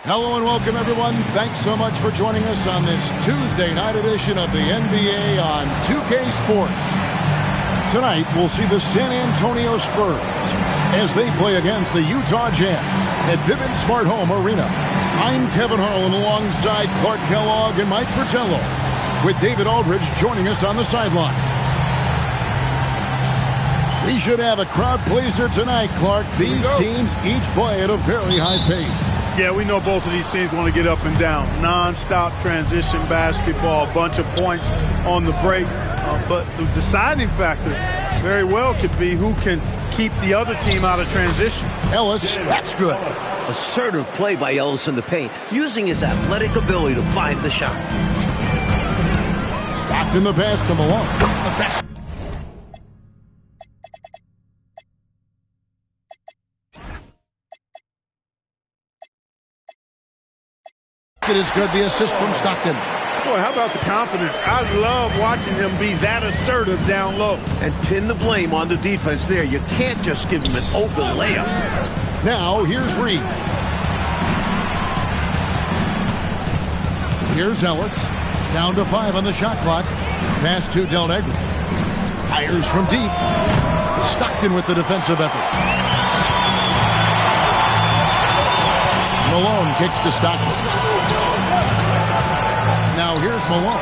Hello and welcome, everyone. Thanks so much for joining us on this Tuesday night edition of the NBA on 2K Sports. Tonight, we'll see the San Antonio Spurs as they play against the Utah Jazz at Vivint Smart Home Arena. I'm Kevin Harlan alongside Clark Kellogg and Mike Fratello, with David Aldridge joining us on the sideline. We should have a crowd pleaser tonight, Clark. These teams each play at a very high pace. Yeah, we know both of these teams want to get up and down. Non-stop transition basketball, a bunch of points on the break. But the deciding factor very well could be who can keep the other team out of transition. Ellis, that's good. Assertive play by Ellis in the paint, using his athletic ability to find the shot. Stockton the pass to Malone. The best. It is good, the assist from Stockton. Boy, how about the confidence? I love watching him be that assertive down low. And pin the blame on the defense there. You can't just give him an open layup. Now, here's Reed. Here's Ellis. Down to 5 on the shot clock. Pass to Del Negro. Fires from deep. Stockton with the defensive effort. Malone kicks to Stockton. Now here's Malone.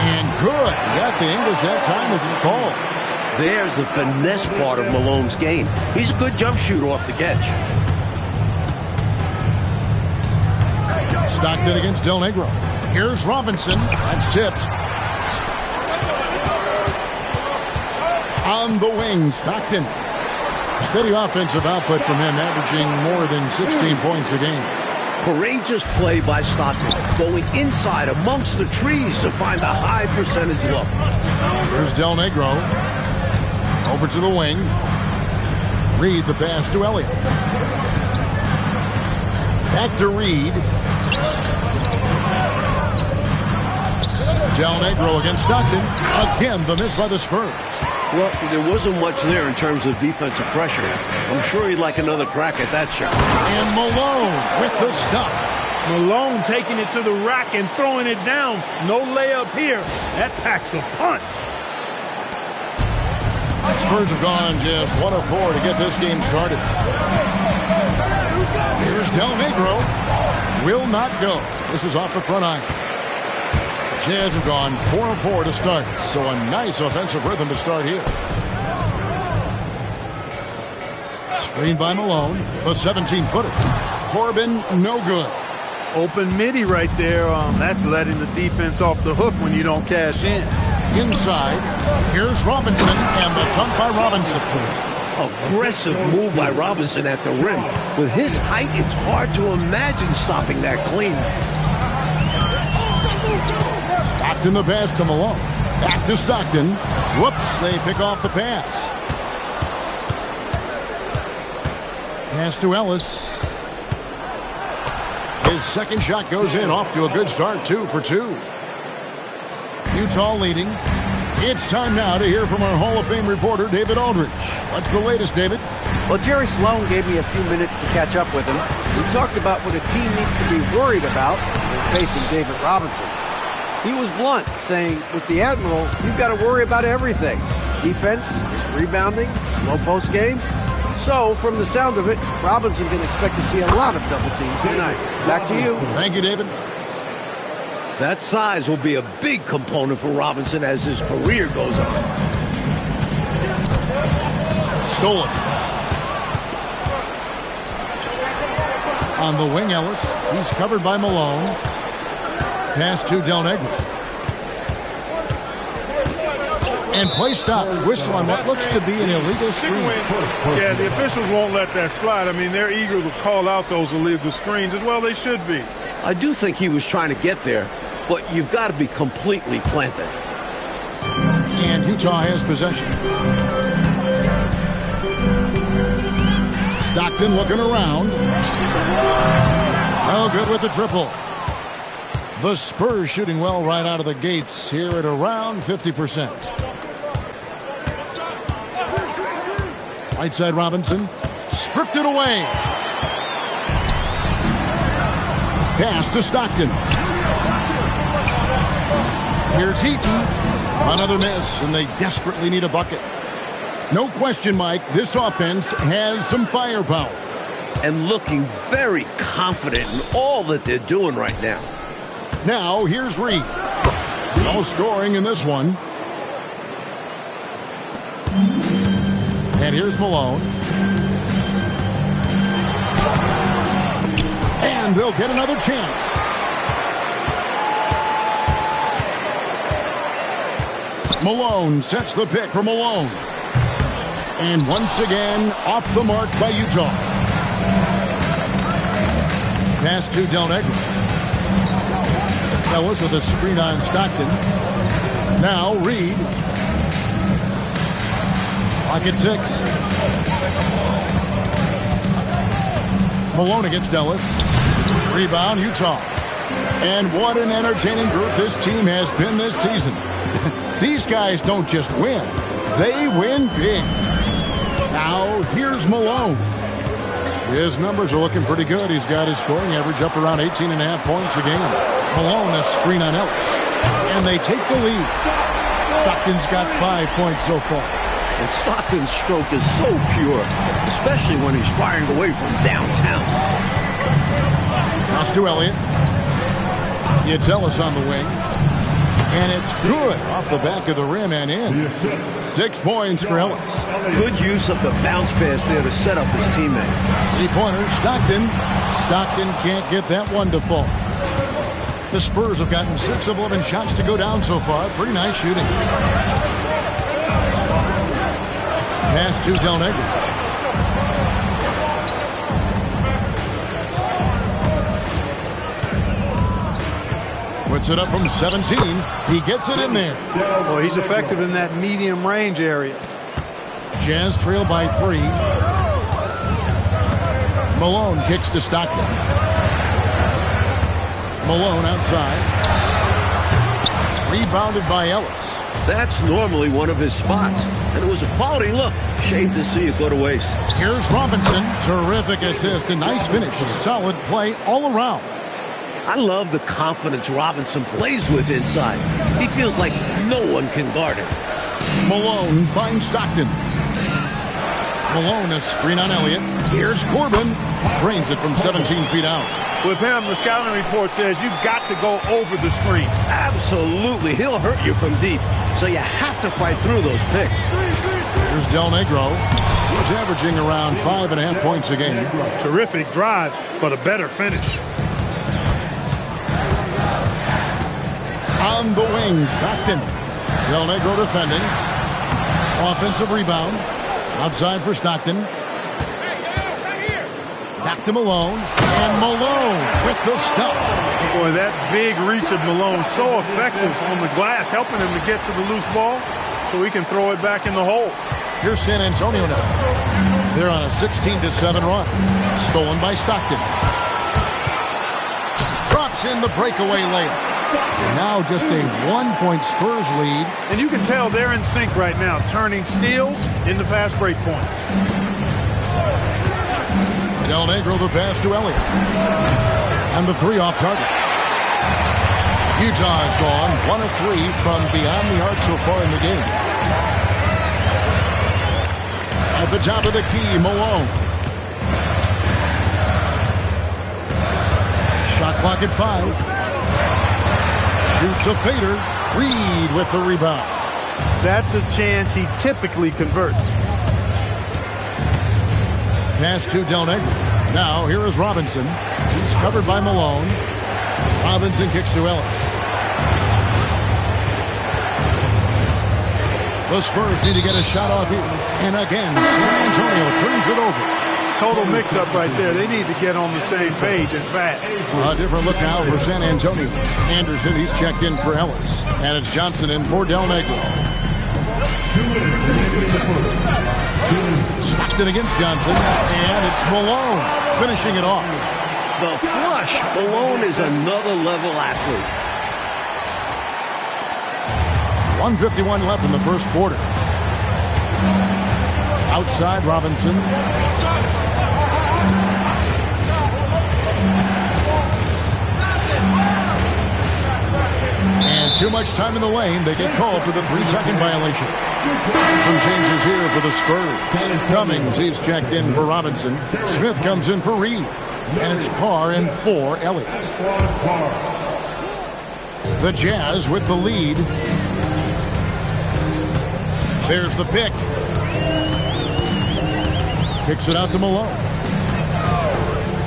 And good. Got the English that time as it falls. There's the finesse part of Malone's game. He's a good jump shooter off the catch. Stockton against Del Negro. Here's Robinson. That's tipped. On the wing, Stockton. Steady offensive output from him, averaging more than 16 points a game. Courageous play by Stockton, going inside amongst the trees to find a high percentage look. Here's Del Negro. Over to the wing. Reed the pass to Elliott. Back to Reed. Del Negro against Stockton. Again, the miss by the Spurs. Well, there wasn't much there in terms of defensive pressure. I'm sure he'd like another crack at that shot. And Malone with the stuff. Malone taking it to the rack and throwing it down. No layup here. That packs a punch. Spurs have gone just 1 of 4 to get this game started. Here's Del Negro. Will not go. This is off the front iron. Jazz have gone 4 of 4 to start, so a nice offensive rhythm to start here. Screen by Malone, the 17-footer. Corbin, no good. Open midi right there. That's letting the defense off the hook when you don't cash in. Inside, here's Robinson, and the dunk by Robinson. Aggressive move by Robinson at the rim. With his height, it's hard to imagine stopping that clean. Stockton the pass to Malone. Back to Stockton. Whoops, they pick off the pass. Pass to Ellis. His second shot goes in, off to a good start, 2 for 2. Utah leading. It's time now to hear from our Hall of Fame reporter, David Aldridge. What's the latest, David? Well, Jerry Sloan gave me a few minutes to catch up with him. He talked about what a team needs to be worried about when facing David Robinson. He was blunt, saying, with the Admiral, you've got to worry about everything. Defense, rebounding, low post game. So, from the sound of it, Robinson can expect to see a lot of double teams tonight. Back to you. Thank you, David. That size will be a big component for Robinson as his career goes on. Stolen. On the wing, Ellis. He's covered by Malone. Pass to Del Negro. And play stops. Whistle on what looks to be an illegal screen. Yeah, the officials won't let that slide. I mean, they're eager to call out those illegal screens. As well, they should be. I do think he was trying to get there, but you've got to be completely planted. And Utah has possession. Stockton looking around. No good with the triple. The Spurs shooting well right out of the gates here at around 50%. Right side Robinson. Stripped it away. Pass to Stockton. Here's Heaton. Another miss, and they desperately need a bucket. No question, Mike, this offense has some firepower. And looking very confident in all that they're doing right now. Now, here's Reed. No scoring in this one. And here's Malone. And they'll get another chance. Malone sets the pick for Malone. And once again, off the mark by Utah. Pass to Del Negro. Ellis with a screen on Stockton. Now Reed. Pocket 6. Malone against Ellis. Rebound, Utah. And what an entertaining group this team has been this season. These guys don't just win. They win big. Now, here's Malone. His numbers are looking pretty good. He's got his scoring average up around 18.5 points a game. Malone, a screen on Ellis. And they take the lead. Stockton's got 5 points so far. And Stockton's stroke is so pure, especially when he's firing away from downtown. Pass to Elliott. It's Ellis on the wing. And it's good off the back of the rim and in. 6 points for Ellis. Good use of the bounce pass there to set up his teammate. 3-pointer, Stockton. Stockton can't get that one to fall. The Spurs have gotten 6 of 11 shots to go down so far. Pretty nice shooting. Pass to Del Negro. Puts it up from 17. He gets it in there. Well, he's effective in that medium range area. Jazz trail by 3. Malone kicks to Stockton. Malone outside. Rebounded by Ellis. That's normally one of his spots, and it was a quality look. Shame to see it go to waste. Here's Robinson. Terrific assist. A nice finish. Solid play all around. I love the confidence Robinson plays with inside. He feels like no one can guard him. Malone finds Stockton. Malone, a screen on Elliott. Here's Corbin. Drains it from 17 feet out. With him, the scouting report says you've got to go over the screen. Absolutely. He'll hurt you from deep, so you have to fight through those picks. Here's Del Negro. He's averaging around 5.5 points a game. Terrific drive, but a better finish. On the wing, Stockton. Del Negro defending. Offensive rebound. Outside for Stockton. Back to Malone. And Malone with the stuff. Boy, that big reach of Malone, so effective on the glass, helping him to get to the loose ball so he can throw it back in the hole. Here's San Antonio now. They're on a 16-7 run. Stolen by Stockton. Drops in the breakaway layup. And now just a 1-point Spurs lead. And you can tell they're in sync right now, turning steals into fast break points. Del Negro the pass to Elliott. And the 3 off target. Utah has gone 1 of 3 from beyond the arc so far in the game. At the top of the key, Malone. Shot clock at 5. Shoots a fader. Reed with the rebound. That's a chance he typically converts. Pass to Del Negro. Now here is Robinson. He's covered by Malone. Robinson kicks to Ellis. The Spurs need to get a shot off here. And again, San Antonio turns it over. Total mix-up right there. They need to get on the same page, in fact. A different look now for San Antonio. Anderson, he's checked in for Ellis. And it's Johnson in for Del Negro. Stockton against Johnson. And it's Malone finishing it off. The flush. Malone is another level athlete. 1:51 left in the first quarter. Outside, Robinson. Too much time in the lane. They get called for the 3-second violation. Some changes here for the Spurs. Cummings, he's checked in for Robinson. Smith comes in for Reed. And it's Carr in for Elliott. The Jazz with the lead. There's the pick. Kicks it out to Malone.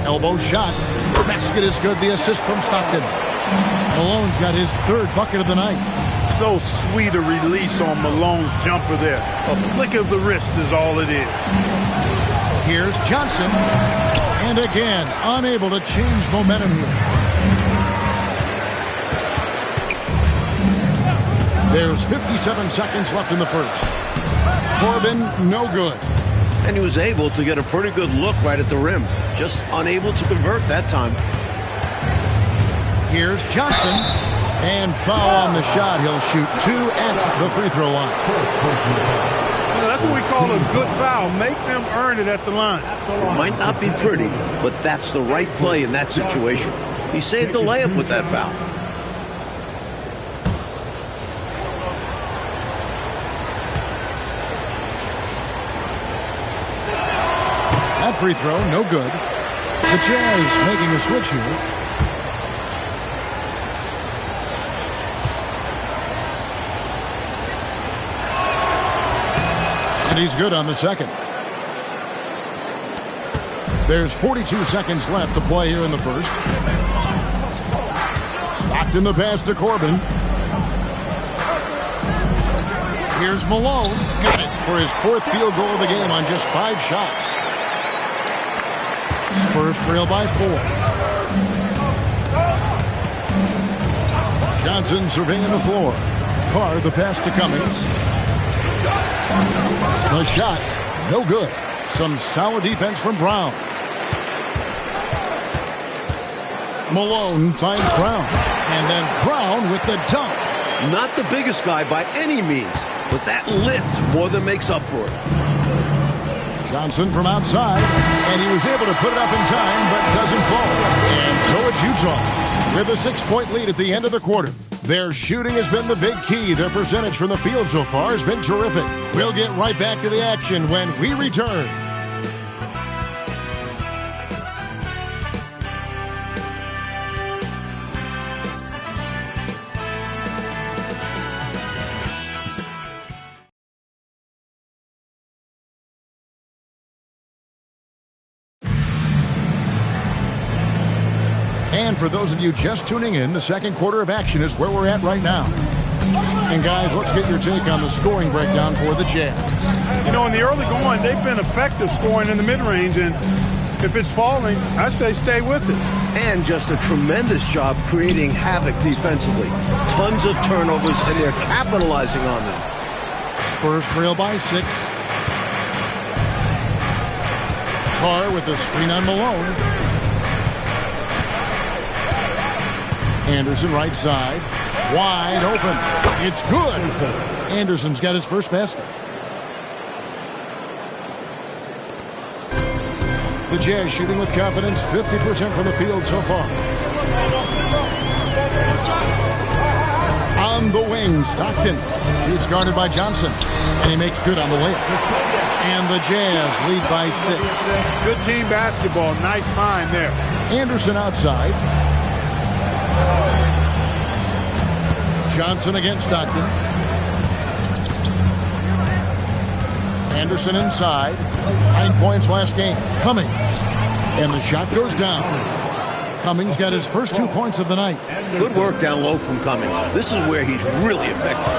Elbow shot. The basket is good. The assist from Stockton. Malone's got his 3rd bucket of the night. So sweet a release on Malone's jumper there. A flick of the wrist is all it is. Here's Johnson. And again, unable to change momentum here. There's 57 seconds left in the first. Corbin, no good. And he was able to get a pretty good look right at the rim. Just unable to convert that time. Here's Johnson. And foul on the shot. He'll shoot 2 at the free throw line. That's what we call a good foul. Make them earn it at the line. It might not be pretty, but that's the right play in that situation. He saved the layup with that foul. That free throw, no good. The Jazz making a switch here. And he's good on the second. There's 42 seconds left to play here in the first. Stockton the pass to Corbin. Here's Malone. Got it for his 4th field goal of the game on just 5 shots. Spurs trail by 4. Johnson surveying the floor. Carr the pass to Cummings. The shot, no good. Some solid defense from Brown. Malone finds Brown. And then Brown with the dunk. Not the biggest guy by any means, but that lift more than makes up for it. Johnson from outside, and he was able to put it up in time, but doesn't fall. And so it's Utah with a 6-point lead at the end of the quarter. Their shooting has been the big key. Their percentage from the field so far has been terrific. We'll get right back to the action when we return. And for those of you just tuning in, the second quarter of action is where we're at right now. And guys, let's get your take on the scoring breakdown for the Jazz. You know, in the early going, they've been effective scoring in the mid-range, and if it's falling, I say stay with it. And just a tremendous job creating havoc defensively. Tons of turnovers, and they're capitalizing on them. Spurs trail by 6. Carr with the screen on Malone. Anderson right side. Wide open. It's good. Anderson's got his first basket. The Jazz shooting with confidence, 50% from the field so far. On the wing, Stockton. He's guarded by Johnson. And he makes good on the layup. And the Jazz lead by 6. Good team basketball. Nice find there. Anderson outside. Johnson against Stockton. Anderson inside. 9 points last game. Cummings. And the shot goes down. Cummings got his first 2 points of the night. Good work down low from Cummings. This is where he's really effective.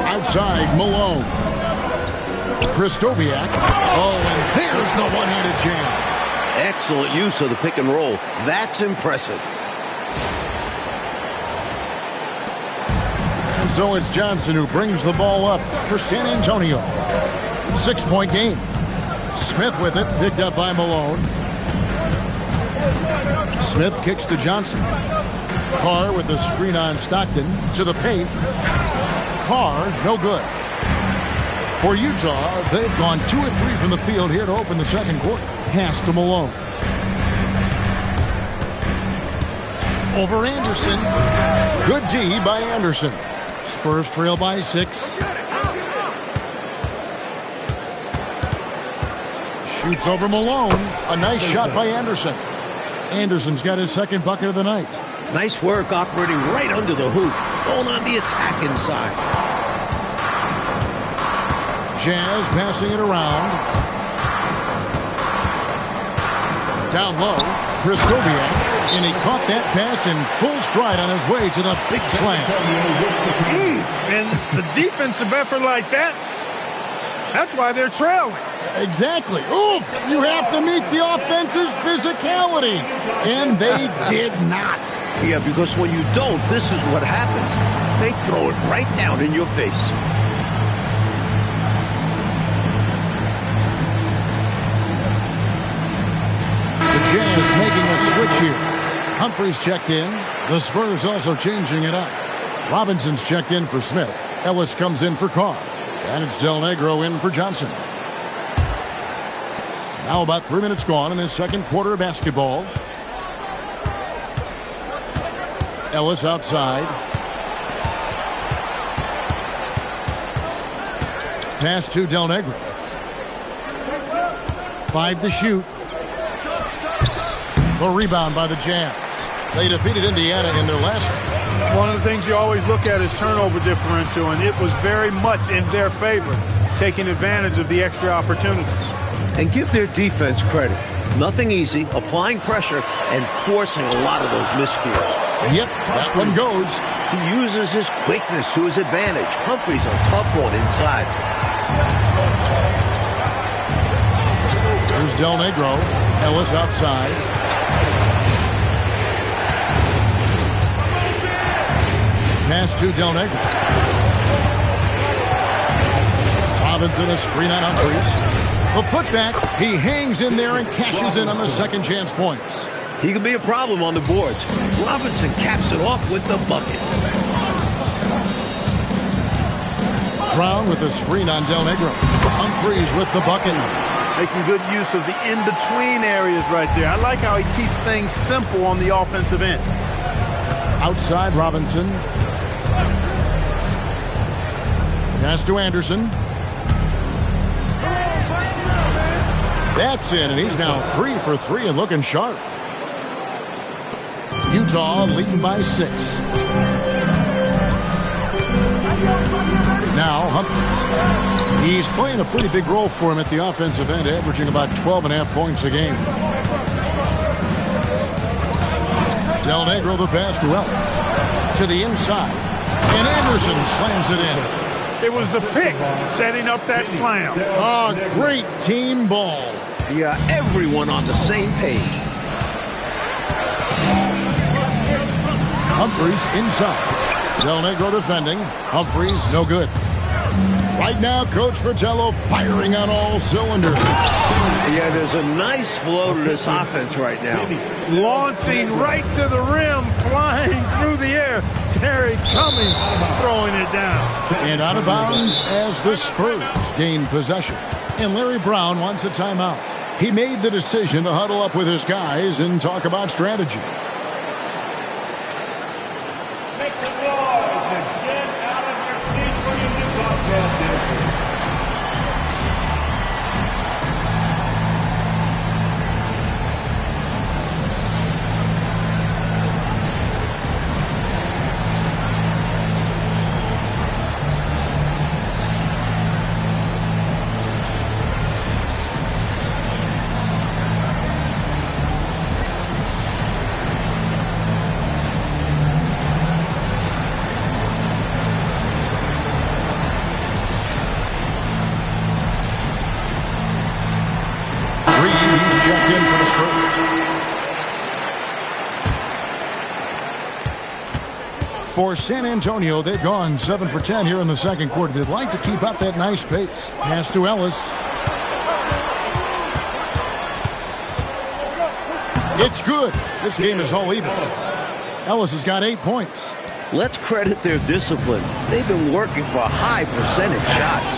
Outside, Malone. Krzysztofiak. Oh, and there's the one-handed jam. Excellent use of the pick and roll. That's impressive. And so it's Johnson who brings the ball up for San Antonio. 6-point game. Smith with it, picked up by Malone. Smith kicks to Johnson. Carr with the screen on Stockton to the paint. Carr, no good. For Utah, they've gone 2 of 3 from the field here to open the second quarter. Pass to Malone. over Anderson. Good D by Anderson. Spurs trail by 6. Shoots over Malone. A nice shot by Anderson. Anderson's got his second bucket of the night. Nice work operating right under the hoop. Going on the attack inside. Jazz passing it around. Down low, Kristoviak, and he caught that pass in full stride on his way to the big slam. And the defensive effort like that, that's why they're trailing. Exactly. Oof! You have to meet the offense's physicality. And they did not. Yeah, because when you don't, this is what happens. They throw it right down in your face. The Jazz making a switch here. Humphries checked in. The Spurs also changing it up. Robinson's checked in for Smith. Ellis comes in for Carr. And it's Del Negro in for Johnson. Now about 3 minutes gone in this second quarter of basketball. Ellis outside. Pass to Del Negro. 5 to shoot. The rebound by the Jazz. They defeated Indiana in their last game. One of the things you always look at is turnover differential, and it was very much in their favor, taking advantage of the extra opportunities. And give their defense credit. Nothing easy, applying pressure, and forcing a lot of those miscues. Yep, that one goes. He uses his quickness to his advantage. Humphries a tough one inside. There's Del Negro. Ellis outside. Pass to Del Negro. Robinson a screen on Humphries. The putback, he hangs in there and cashes in on the second chance points. He can be a problem on the boards. Robinson caps it off with the bucket. Brown with the screen on Del Negro. Humphries with the bucket. Making good use of the in-between areas right there. I like how he keeps things simple on the offensive end. Outside Robinson. Pass to Anderson. That's in, and he's now 3 for 3 and looking sharp. Utah leading by 6. Now Humphries. He's playing a pretty big role for him at the offensive end, averaging about 12.5 points a game. Del Negro the pass to Ellis. To the inside. And Anderson slams it in. It was the pick setting up that slam. Oh, great team ball. Yeah, everyone on the same page. Humphries inside. Del Negro defending. Humphries no good. Right now, Coach Fratello firing on all cylinders. Yeah, there's a nice flow to this offense right now. Launching right to the rim, flying through the air. Terry Cummings throwing it down. And out of bounds as the Spurs gain possession. And Larry Brown wants a timeout. He made the decision to huddle up with his guys and talk about strategy. Make some noise and get out of your seats for your new broadcast. For San Antonio, they've gone 7 for 10 here in the second quarter. They'd like to keep up that nice pace. Pass to Ellis. It's good. This game is all even. Ellis has got 8 points. Let's credit their discipline. They've been working for high percentage shots.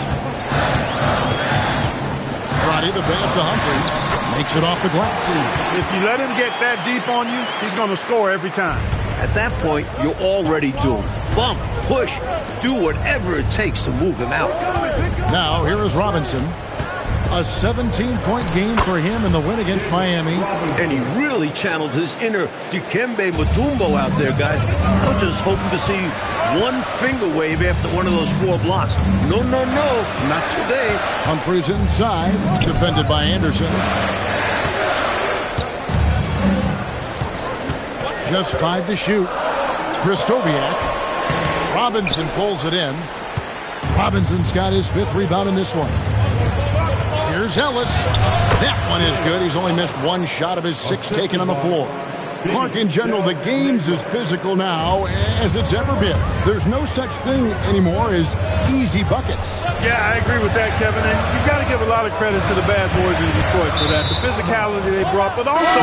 Roddy, the pass to Humphries. Makes it off the glass. If you let him get that deep on you, he's going to score every time. At that point, you're already doomed. Bump, push, do whatever it takes to move him out. Now, here is Robinson. A 17-point game for him in the win against Miami. And he really channeled his inner Dikembe Mutombo out there, guys. I'm just hoping to see one finger wave after one of those 4 blocks. No, no, no, not today. Humphries inside, defended by Anderson. Just 5 to shoot. Krystkowiak. Robinson pulls it in. Robinson's got his 5th rebound in this one. Here's Ellis. That one is good. He's only missed 1 shot of his 6 taken on the floor. Clark, in general, the game's as physical now as it's ever been. There's no such thing anymore as easy buckets. Yeah, I agree with that, Kevin. And you've got to give a lot of credit to the bad boys in Detroit for that. The physicality they brought, but also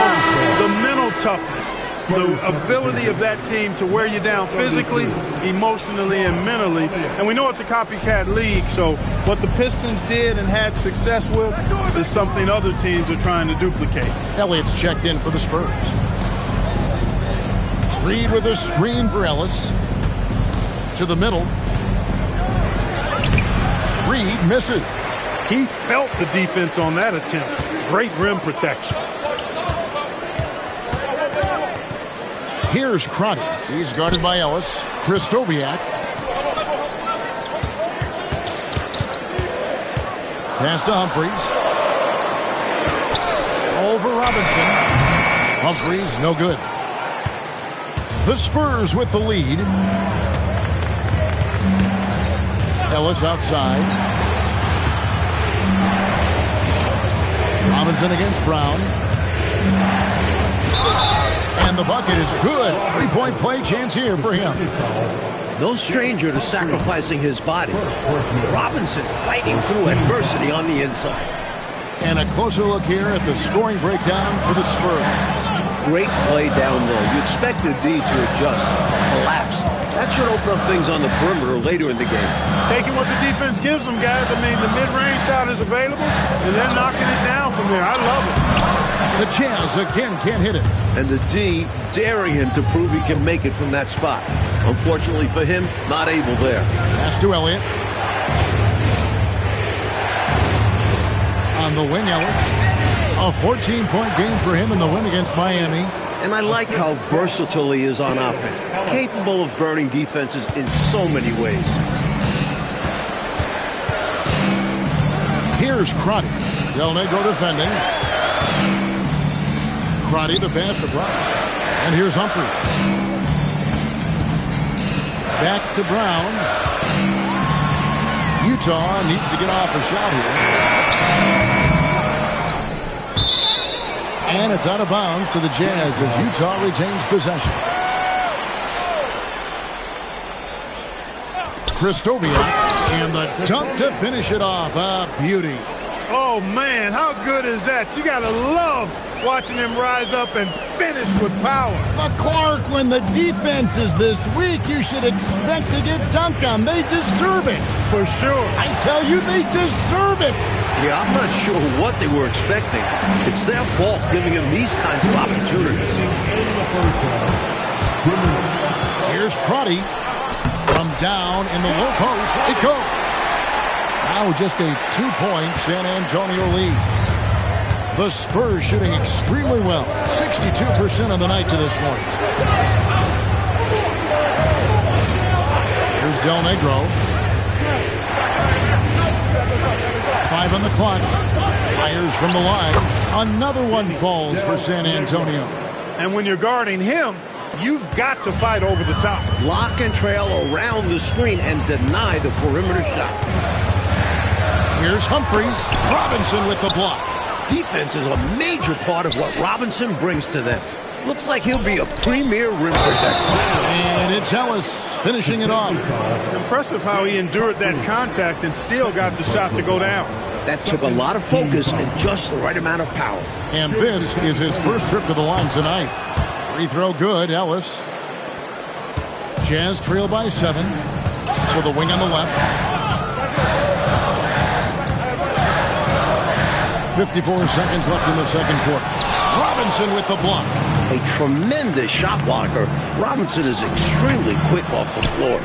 the mental toughness. The ability of that team to wear you down physically, emotionally, and mentally. And we know it's a copycat league, so what the Pistons did and had success with is something other teams are trying to duplicate. Elliott's checked in for the Spurs. Reed with a screen for Ellis. To the middle. Reed misses. He felt the defense on that attempt. Great rim protection. Here's Crotty. He's guarded by Ellis. Krystkowiak. Pass to Humphries. Over Robinson. Humphries, no good. The Spurs with the lead. Ellis outside. Robinson against Brown. And the bucket is good. 3-point play chance here for him. No stranger to sacrificing his body. Robinson fighting through adversity on the inside. And a closer look here at the scoring breakdown for the Spurs. Great play down low. You expect the D to adjust, collapse. That should open up things on the perimeter later in the game. Taking what the defense gives them, guys. I mean, the mid-range shot is available, and they're knocking it down from there. I love it. The Jazz again can't hit it. And the D daring him to prove he can make it from that spot. Unfortunately for him, not able there. Pass to Elliott. On the wing, Ellis. A 14-point game for him in the win against Miami. And I like how versatile he is on offense. Capable of burning defenses in so many ways. Here's Crotty. Del Negro defending. Crotty, the pass to Brown. And here's Humphries. Back to Brown. Utah needs to get off a shot here. And it's out of bounds to the Jazz as Utah retains possession. Krystkowiak, and the dunk to finish it off. A beauty. Oh, man, how good is that? You got to love watching him rise up and finish with power. But Clark, when the defense is this weak, you should expect to get dunked on. They deserve it. For sure. I tell you, they deserve it. Yeah, I'm not sure what they were expecting. It's their fault giving him these kinds of opportunities. Here's Crotty. From down in the low post, it goes. Now just a 2-point San Antonio lead. The Spurs shooting extremely well. 62% on the night to this point. Here's Del Negro. 5 on the clock. Fires from the line. Another one falls for San Antonio. And when you're guarding him, you've got to fight over the top. Lock and trail around the screen and deny the perimeter shot. Here's Humphries. Robinson with the block. Defense is a major part of what Robinson brings to them. Looks like he'll be a premier rim protector. And it's Ellis finishing it off. Impressive how he endured that contact and still got the shot to go down. That took a lot of focus and just the right amount of power. And this is his first trip to the line tonight. Free throw good, Ellis. Jazz trail by 7. So the wing on the left. 54 seconds left in the second quarter. Robinson with the block. A tremendous shot blocker. Robinson is extremely quick off the floor.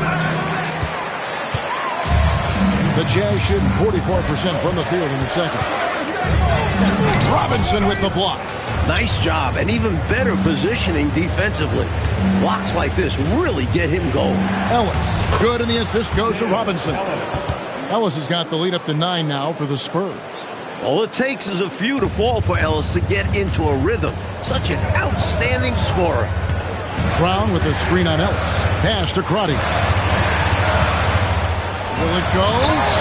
The Jazz shooting 44% from the field in the second. Robinson with the block. Nice job, and even better positioning defensively. Blocks like this really get him going. Ellis, good, and the assist goes to Robinson. Ellis has got the lead up to 9 now for the Spurs. All it takes is a few to fall for Ellis to get into a rhythm. Such an outstanding scorer. Brown with the screen on Ellis. Pass to Crotty. Will it go?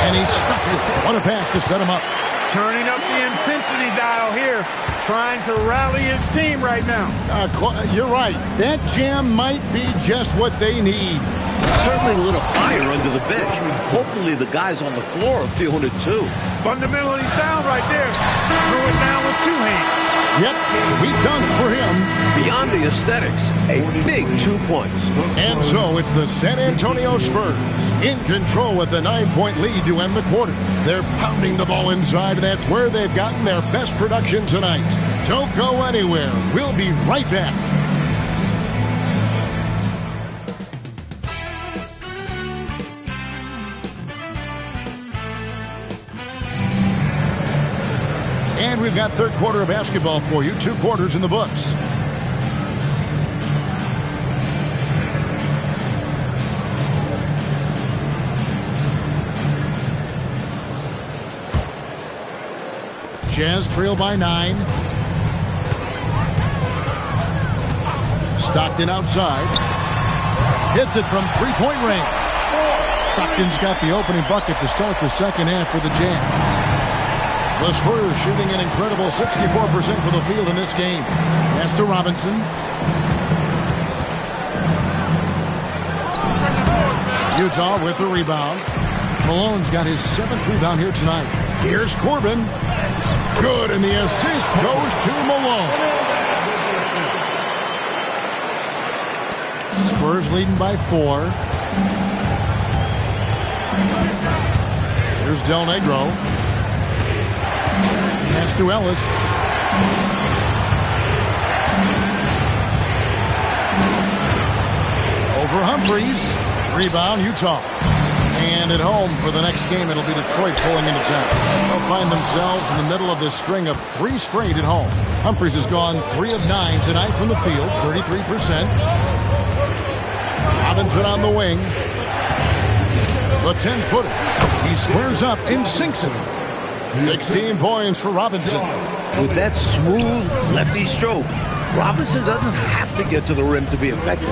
And he stuffs it. What a pass to set him up. Turning up the intensity dial here. Trying to rally his team right now. You're right. That jam might be just what they need. Certainly lit a fire under the bench. Hopefully the guys on the floor are feeling it too. Fundamentally sound right there. Threw it down with 2 hands. Yep, we've done it for him. Beyond the aesthetics, a big 2 points. And so it's the San Antonio Spurs in control with a 9-point lead to end the quarter. They're pounding the ball inside, and that's where they've gotten their best production tonight. Don't go anywhere. We'll be right back. And we've got third quarter of basketball for you. 2 quarters in the books. Jazz trail by 9. Stockton outside. Hits it from 3-point range. Stockton's got the opening bucket to start the second half for the Jazz. The Spurs shooting an incredible 64% for the field in this game. Pass to Robinson. Utah with the rebound. Malone's got his 7th rebound here tonight. Here's Corbin. Good, and the assist goes to Malone. Spurs leading by 4. Here's Del Negro. Pass to Ellis. Over Humphries. Rebound, Utah. And at home for the next game, it'll be Detroit pulling into town. They'll find themselves in the middle of this string of 3 straight at home. Humphries has gone 3 of 9 tonight from the field, 33%. Robinson on the wing. The 10-footer. He squares up and sinks it. 16 points for Robinson. With that smooth lefty stroke, Robinson doesn't have to get to the rim to be effective.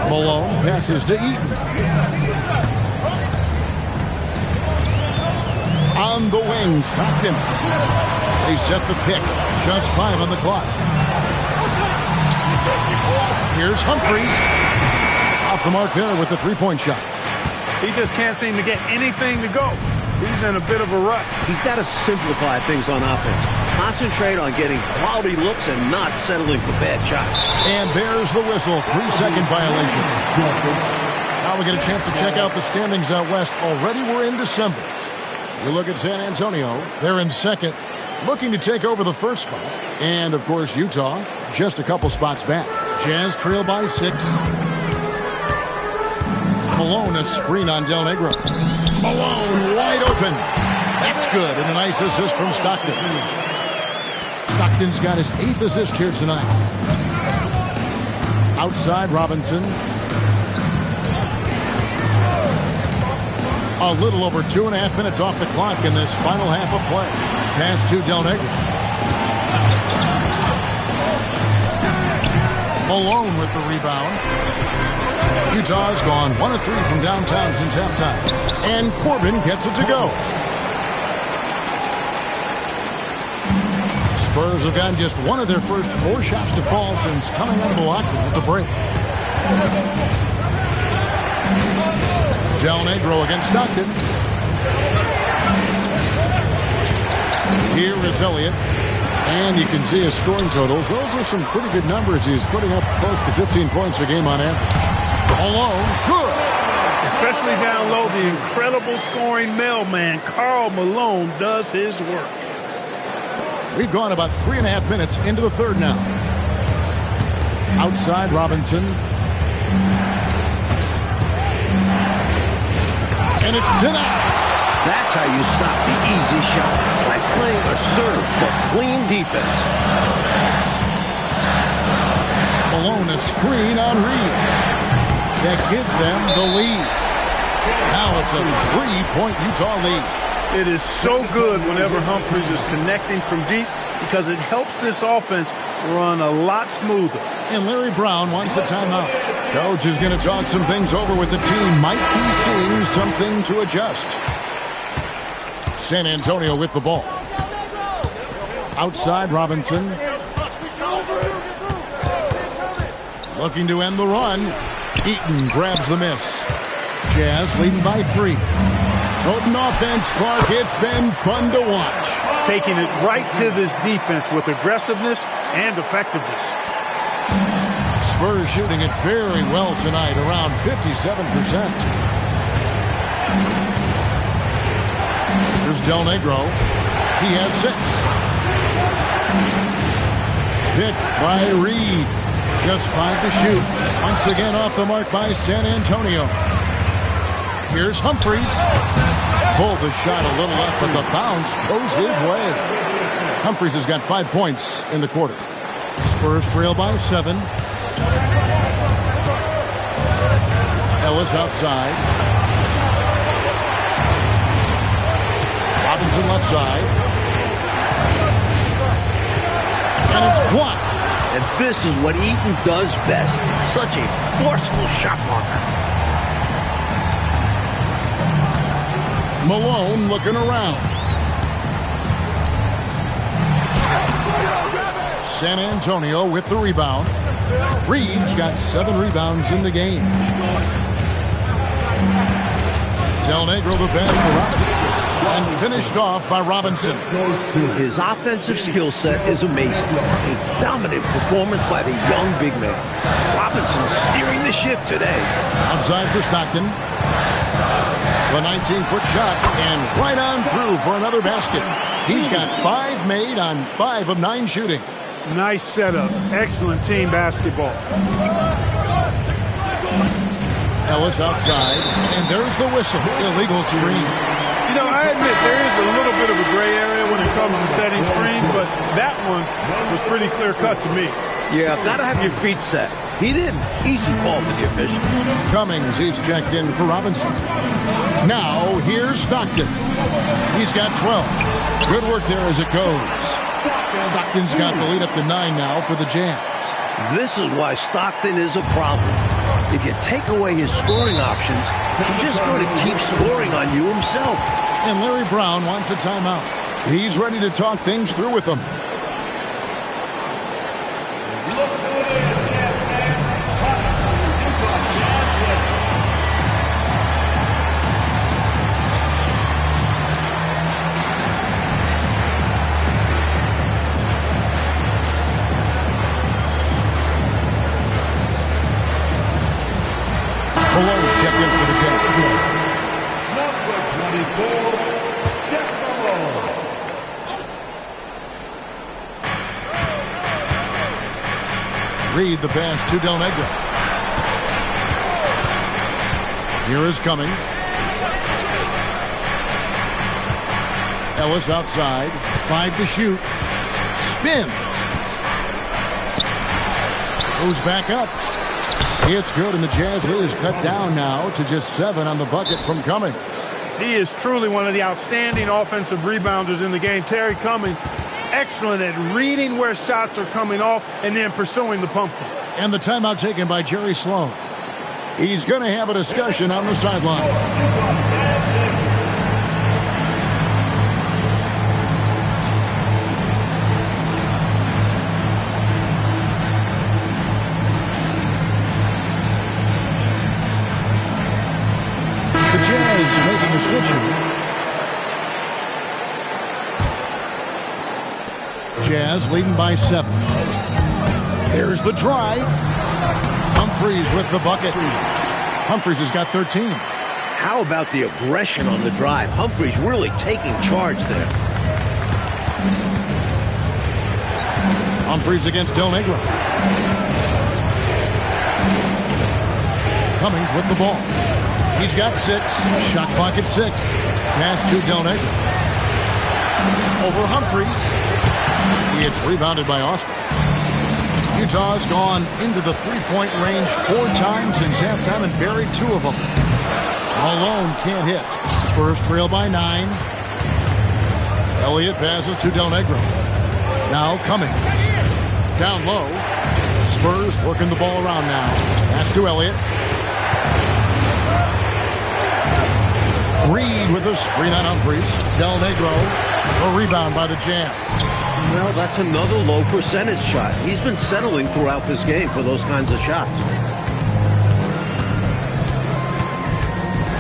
Malone passes to Eaton. On the wing, Stockton. They set the pick. Just 5 on the clock. Here's Humphries. Off the mark there with the 3-point shot. He just can't seem to get anything to go. He's in a bit of a rut. He's got to simplify things on offense. Concentrate on getting quality looks and not settling for bad shots. And there's the whistle. 3-second violation. Now we get a chance to check out the standings out west. Already we're in December. You look at San Antonio. They're in second, looking to take over the first spot. And, of course, Utah just a couple spots back. Jazz trail by 6. Malone, a screen on Del Negro. Malone wide open. That's good. And a nice assist from Stockton. Stockton's got his 8th assist here tonight. Outside Robinson. A little over 2.5 minutes off the clock in this final half of play. Pass to Del Negro. Malone with the rebound. Utah's gone 1 of 3 from downtown since halftime. And Corbin gets it to go. Spurs have gotten just 1 of their first 4 shots to fall since coming out of the locker room at the break. Del Negro against Stockton. Here is Elliott. And you can see his scoring totals. Those are some pretty good numbers. He's putting up close to 15 points a game on average. Malone, good. Especially down low, the incredible scoring mailman, Karl Malone, does his work. We've gone about 3.5 minutes into the third now. Outside Robinson. And it's denied. That's how you stop the easy shot, by playing a serve but clean defense. Malone a screen on Reed. That gives them the lead. Now it's a 3-point Utah lead. It is so good whenever Humphries is connecting from deep because it helps this offense run a lot smoother. And Larry Brown wants a timeout. Coach is going to talk some things over with the team. Might be seeing something to adjust. San Antonio with the ball. Outside Robinson. Looking to end the run. Eaton grabs the miss. Jazz leading by 3. Houghton offense, Clark. It's been fun to watch. Taking it right to this defense with aggressiveness and effectiveness. Spurs shooting it very well tonight, around 57%. Here's Del Negro. He has 6. Picked by Reed. Just 5 to shoot. Once again off the mark by San Antonio. Here's Humphries. Pulled the shot a little up, but the bounce goes his way. Humphries has got 5 points in the quarter. Spurs trail by 7. Ellis outside. Robinson left side. And it's blocked. And this is what Eaton does best. Such a forceful shot marker. Malone looking around. San Antonio with the rebound. Reed's got 7 rebounds in the game. Del Negro the pass for Robinson. And finished off by Robinson. His offensive skill set is amazing. A dominant performance by the young big man. Robinson steering the ship today. Outside for Stockton. The 19-foot shot and right on through for another basket. He's got 5 made on 5 of 9 shooting. Nice setup. Excellent team basketball. Ellis outside. And there's the whistle. Illegal screen. You know, I admit there is a little bit of a gray area when it comes to setting screens, but that one was pretty clear-cut to me. Yeah, gotta have your feet set. He didn't. Easy call for the official. Cummings, he's checked in for Robinson. Now, here's Stockton. He's got 12. Good work there as it goes. Stockton's got the lead up to 9 now for the Jazz. This is why Stockton is a problem. If you take away his scoring options, he's just going to keep scoring on you himself. And Larry Brown wants a timeout. He's ready to talk things through with them. Malone's checked in for the Jazz. Number 24, Jeff Malone. Reed the pass to Del Negro. Here is Cummings. Ellis outside. 5 to shoot. Spins. Goes back up. It's good, and the Jazz is cut down now to just 7 on the bucket from Cummings. He is truly one of the outstanding offensive rebounders in the game. Terry Cummings, excellent at reading where shots are coming off and then pursuing the pump. And the timeout taken by Jerry Sloan. He's going to have a discussion on the sideline. Making a switch here. Jazz leading by 7. There's the drive. Humphries with the bucket. Humphries has got 13. How about the aggression on the drive? Humphries really taking charge there. Humphries against Del Negro. Cummings with the ball. He's got 6. Shot clock at 6. Pass to Del Negro. Over Humphries. It's rebounded by Austin. Utah's gone into the three-point range 4 times since halftime and buried 2 of them. Malone can't hit. Spurs trail by 9. Elliott passes to Del Negro. Now Cummings. Down low. Spurs working the ball around now. Pass to Elliott. Reed with a screen on Humphries. Del Negro. A rebound by the Jazz. Well, that's another low percentage shot. He's been settling throughout this game for those kinds of shots.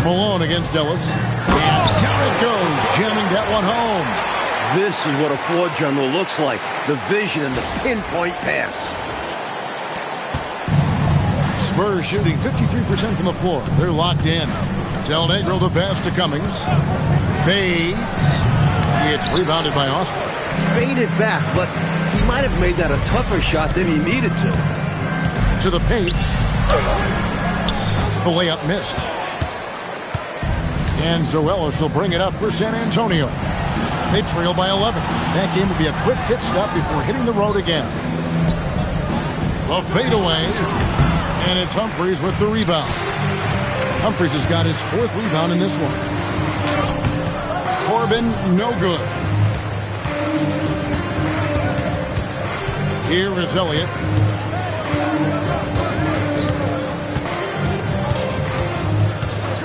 Malone against Ellis. And down it goes, jamming that one home. This is what a floor general looks like. The vision and the pinpoint pass. Spurs shooting 53% from the floor. They're locked in. Del Negro the pass to Cummings. Fades. It's rebounded by Austin. Faded back, but he might have made that a tougher shot than he needed to. To the paint. The layup missed. And Zoelis will bring it up for San Antonio. They trail by 11. That game will be a quick pit stop before hitting the road again. A fadeaway. And it's Humphries with the rebound. Humphries has got his 4th rebound in this one. Corbin, no good. Here is Elliott.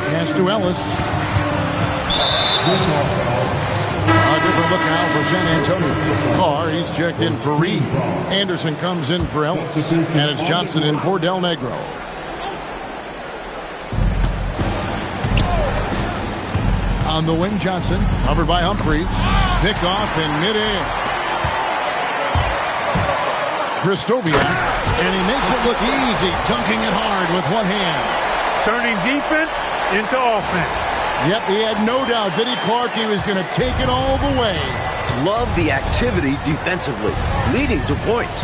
Pass to Ellis. A different look now for San Antonio. Carr, he's checked in for Reed. Anderson comes in for Ellis. And it's Johnson in for Del Negro. On the wing, Johnson, covered by Humphries. Picked off in midair. Krystkowiak, and he makes it look easy, dunking it hard with one hand. Turning defense into offense. Yep, he had no doubt, did he, Clark? He was going to take it all the way. Love the activity defensively, leading to points.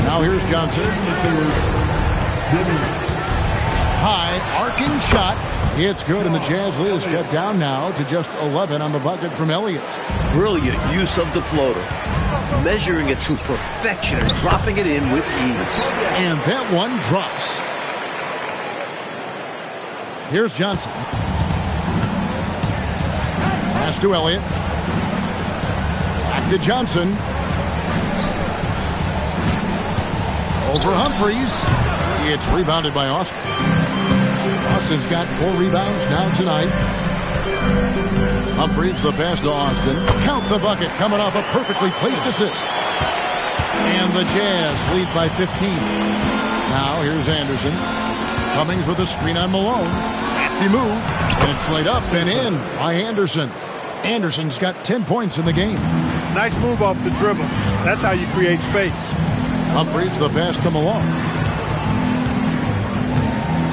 Now here's Johnson. High, arcing shot. It's good, and the Jazz lead is cut down now to just 11 on the bucket from Elliott. Brilliant use of the floater. Measuring it to perfection and dropping it in with ease. And that one drops. Here's Johnson. Pass to Elliott. Back to Johnson. Over Humphries. It's rebounded by Austin. Austin's got 4 rebounds now tonight. Humphries the pass to Austin. Count the bucket coming off a perfectly placed assist. And the Jazz lead by 15. Now here's Anderson. Cummings with a screen on Malone. Crafty move. And it's laid up and in by Anderson. Anderson's got 10 points in the game. Nice move off the dribble. That's how you create space. Humphries the pass to Malone.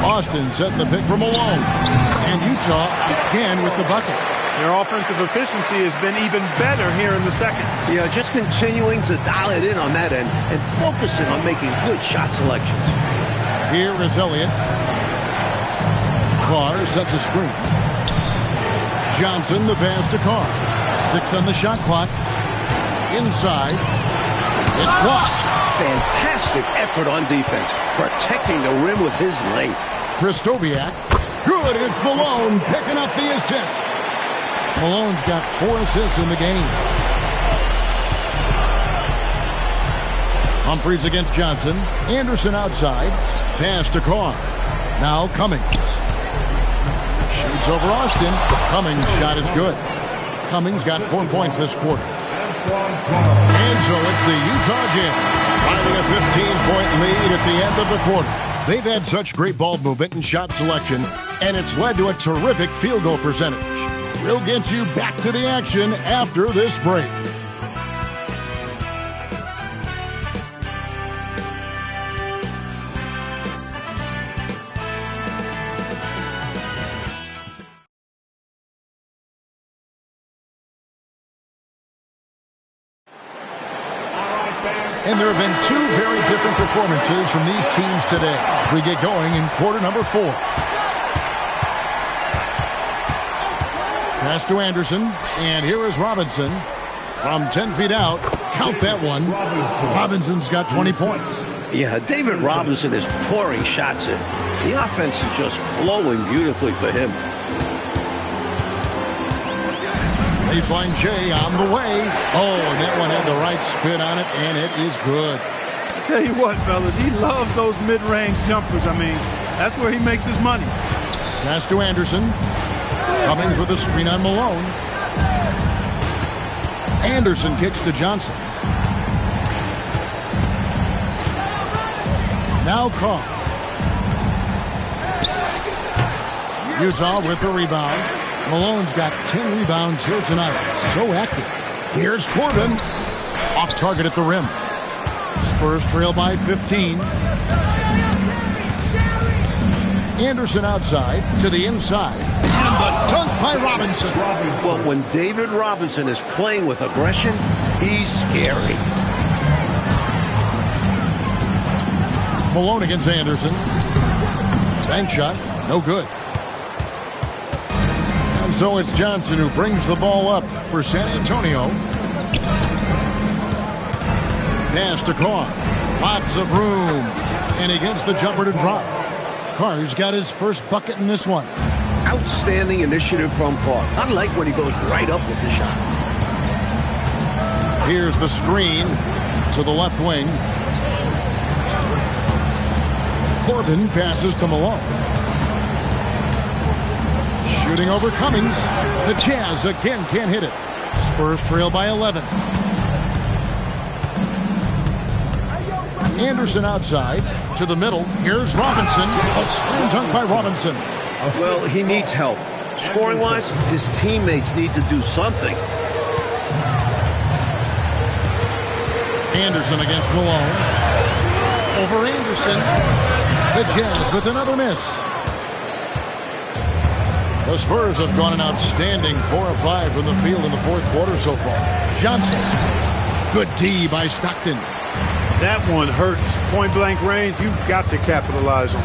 Austin setting the pick for Malone. And Utah again with the bucket. Their offensive efficiency has been even better here in the second. Yeah, just continuing to dial it in on that end and focusing on making good shot selections. Here is Elliott. Carr sets a screen. Johnson the pass to Carr. 6 on the shot clock. Inside. It's blocked. Fantastic effort on defense, protecting the rim with his length. Krystkowiak. Good, it's Malone picking up the assist. Malone's got 4 assists in the game. Humphries against Johnson. Anderson outside. Pass to Carr. Now Cummings. Shoots over Austin. Cummings' shot is good. Cummings got 4 points this quarter. And so it's the Utah Jazz finding a 15-point lead at the end of the quarter. They've had such great ball movement and shot selection, and it's led to a terrific field goal percentage. We'll get you back to the action after this break. All right, fans, And there have been two very different performances from these teams today as we get going in quarter number 4. Pass to Anderson, and here is Robinson from 10 feet out. Count that one. Robinson's got 20 points. Yeah, David Robinson is pouring shots in. The offense is just flowing beautifully for him. Baseline J on the way. Oh, and that one had the right spin on it, and it is good. Tell you what, fellas, he loves those mid-range jumpers. I mean, that's where he makes his money. Pass to Anderson. Cummings with a screen on Malone. Anderson kicks to Johnson. Now Carr. Utah with the rebound. Malone's got 10 rebounds here tonight. So active. Here's Corbin. Off target at the rim. Spurs trail by 15. Anderson outside to the inside. And the dunk by Robinson. Well, when David Robinson is playing with aggression, he's scary. Malone against Anderson. Bank shot. No good. And so it's Johnson who brings the ball up for San Antonio. Pass to Carr. Lots of room. And he gets the jumper to drop. Carr's got his first bucket in this one. Outstanding initiative from Carr. I like when he goes right up with the shot. Here's the screen to the left wing. Corbin passes to Malone. Shooting over Cummings. The Jazz again can't hit it. Spurs trail by 11. Anderson outside to the middle. Here's Robinson. A slam dunk by Robinson. Well, he needs help. Scoring-wise, his teammates need to do something. Anderson against Malone. Over Anderson. The Jazz with another miss. The Spurs have gone an outstanding 4 of 5 from the field in the fourth quarter so far. Johnson. Good D by Stockton. That one hurts. Point-blank range, you've got to capitalize on.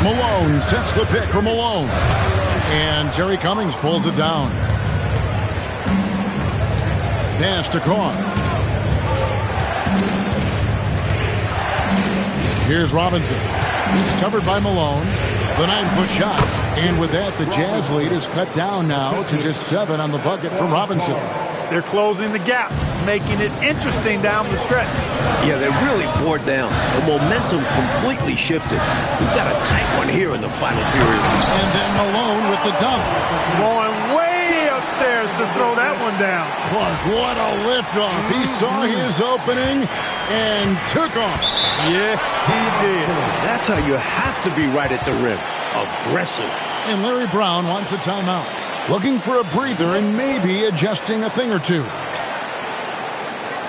Malone sets the pick for Malone. And Terry Cummings pulls it down. Pass to Carr. Here's Robinson. He's covered by Malone. The 9-foot shot. And with that, the Jazz lead is cut down now to just 7 on the bucket from Robinson. They're closing the gap, making it interesting down the stretch. Yeah, they really poured down. The momentum completely shifted. We've got a tight one here in the final period. And then Malone with the dunk. Going way upstairs to throw that one down. What a liftoff. He saw his opening and took off. Yes, he did. That's how you have to be right at the rim. Aggressive. And Larry Brown wants a timeout. Looking for a breather and maybe adjusting a thing or two.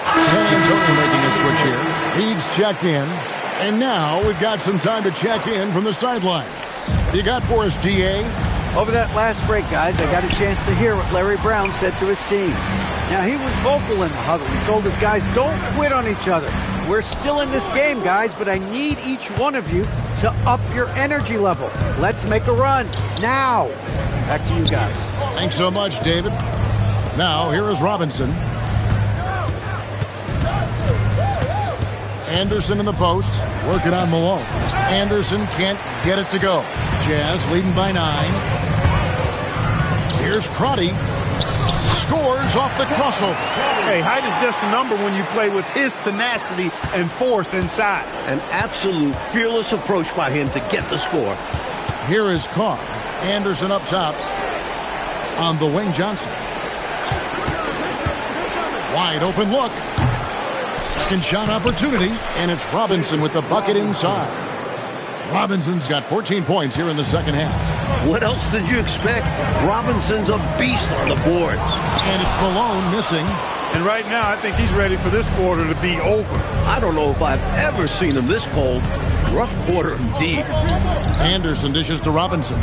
San Antonio making a switch here. Reed's checked in. And now we've got some time to check in from the sidelines. You got for us, DA? Over that last break, guys, I got a chance to hear what Larry Brown said to his team. Now, he was vocal in the huddle. He told his guys, don't quit on each other. We're still in this game, guys, but I need each one of you to up your energy level. Let's make a run. Now. Back to you guys. Thanks so much, David. Now, here is Robinson. Anderson in the post, working on Malone. Anderson can't get it to go. Jazz leading by 9. Here's Crotty. Scores off the Trussell. Hey, height is just a number when you play with his tenacity and force inside. An absolute fearless approach by him to get the score. Here is Carr. Anderson up top. On the wing, Johnson. Wide open look. Second shot opportunity, and it's Robinson with the bucket inside. Robinson's got 14 points here in the second half. What else did you expect? Robinson's a beast on the boards. And it's Malone missing. And right now, I think he's ready for this quarter to be over. I don't know if I've ever seen him this cold. Rough quarter indeed. Anderson dishes to Robinson.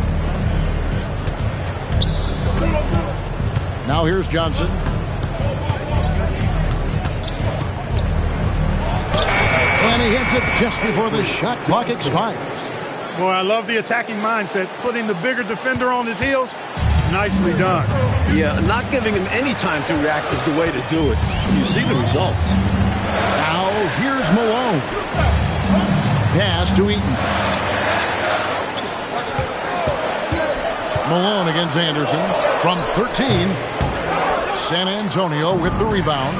Now here's Johnson. And he hits it just before the shot clock expires. Boy, I love the attacking mindset. Putting the bigger defender on his heels. Nicely done. Yeah, not giving him any time to react is the way to do it. You see the results. Now, here's Malone. Pass to Eaton. Malone against Anderson from 13. San Antonio with the rebound.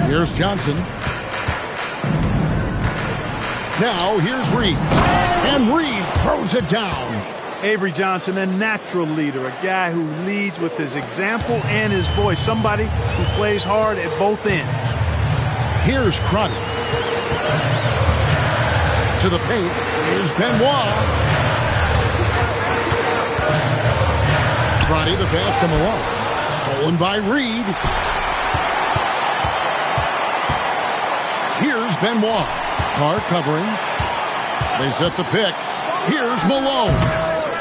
Here's Johnson. Now here's Reed. And Reed throws it down. Avery Johnson, a natural leader, a guy who leads with his example and his voice. Somebody who plays hard at both ends. Here's Crotty. To the paint. Here's Benoit. Crotty the pass to Malone. Stolen by Reed. Here's Benoit. Carr covering. They set the pick. Here's Malone.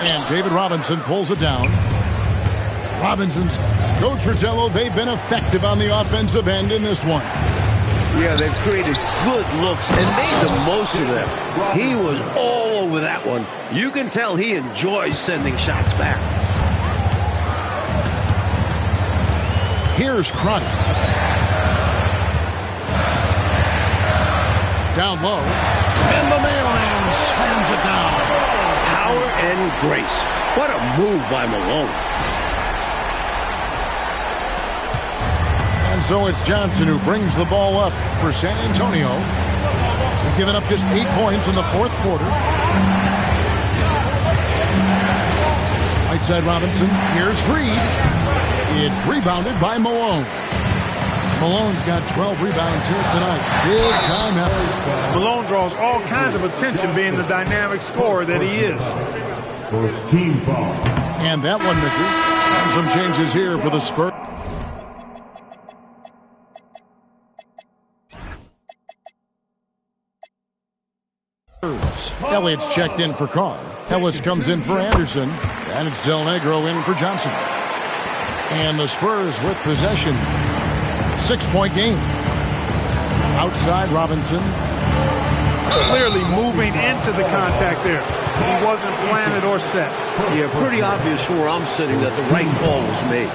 And David Robinson pulls it down. Robinson's Coach Fratello, they've been effective on the offensive end in this one. Yeah, they've created good looks and made the most of them. He was all over that one. You can tell he enjoys sending shots back. Here's Crotty. Down low. And the mailman slams it down. Power and grace. What a move by Malone. And so it's Johnson who brings the ball up for San Antonio. They've given up just 8 points in the fourth quarter. Right side Robinson. Here's Reed. It's rebounded by Malone. Malone's got 12 rebounds here tonight. Big time effort. Malone draws all kinds of attention being the dynamic scorer that he is. First team foul. And that one misses. And some changes here for the Spurs. Elliott's checked in for Carr. Ellis comes in for Anderson. And it's Del Negro in for Johnson. And the Spurs with possession. 6-point game. Outside Robinson. Clearly moving into the contact there. He wasn't planted or set. Yeah, pretty obvious from where I'm sitting that the right call was made.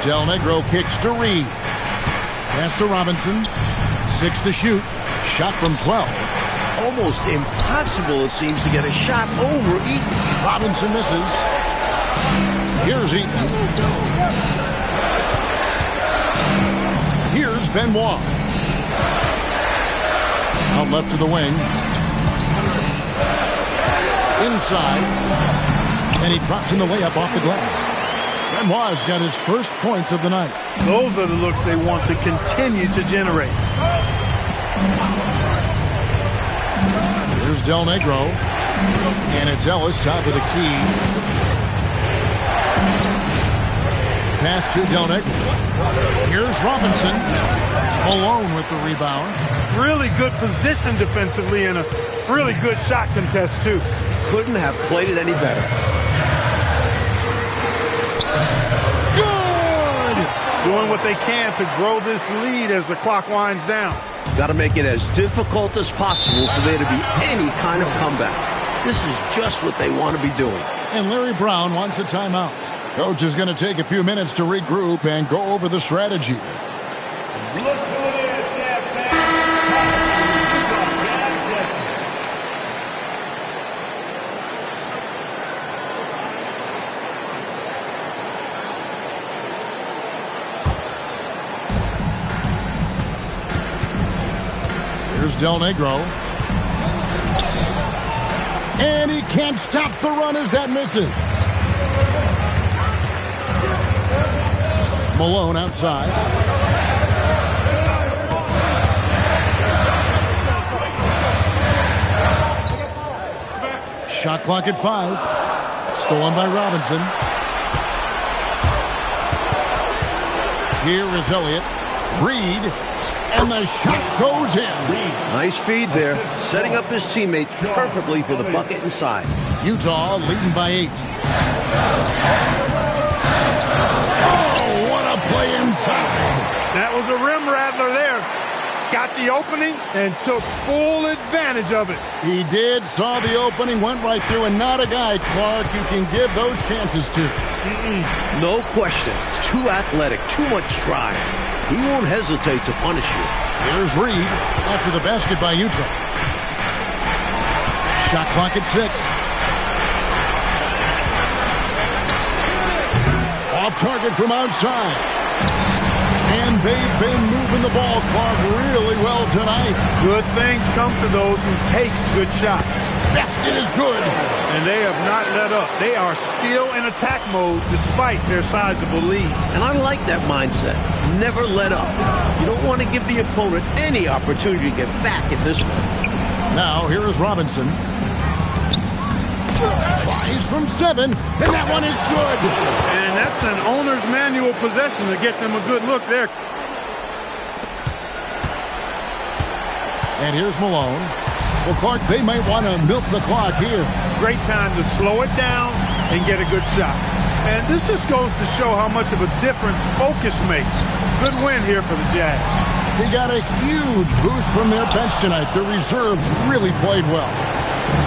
Del Negro kicks to Reed. Pass to Robinson. 6 to shoot. Shot from 12. Almost impossible, it seems, to get a shot over Eaton. Robinson misses. Here's Eaton. Here's Benoit. Out left to the wing. Inside. And he drops in the layup off the glass. Benoit's got his first points of the night. Those are the looks they want to continue to generate. Here's Del Negro. And it's Ellis, top of the key. Pass to Del Negro. Here's Robinson. Malone with the rebound. Really good position defensively and a really good shot contest, too. Couldn't have played it any better. Good! Doing what they can to grow this lead as the clock winds down. Got to make it as difficult as possible for there to be any kind of comeback. This is just what they want to be doing. And Larry Brown wants a timeout. Coach is going to take a few minutes to regroup and go over the strategy. Here's Del Negro. And he can't stop the run as that misses. Malone outside. Shot clock at 5. Stolen by Robinson. Here is Elliott. Reed. And the shot goes in. Nice feed there, setting up his teammates perfectly for the bucket inside. Utah leading by 8. Oh, what a play inside. That was a rim rattler there. Got the opening and took full advantage of it. He did, saw the opening, went right through, and not a guy, Clark, you can give those chances to. No question. Too athletic, too much drive. He won't hesitate to punish you. Here's Reed after the basket by Utah. Shot clock at 6. Off target from outside. And they've been moving the ball, Clark, really well tonight. Good things come to those who take good shots. Basket is good. And they have not let up. They are still in attack mode despite their sizable lead. And I like that mindset. Never let up. You don't want to give the opponent any opportunity to get back in this one. Now, here is Robinson. Tries from 7, and that one is good. And that's an owner's manual possession to get them a good look there. And here's Malone. Well, Clark, they might want to milk the clock here. Great time to slow it down and get a good shot. And this just goes to show how much of a difference focus makes. Good win here for the Jazz. They got a huge boost from their bench tonight. The reserves really played well.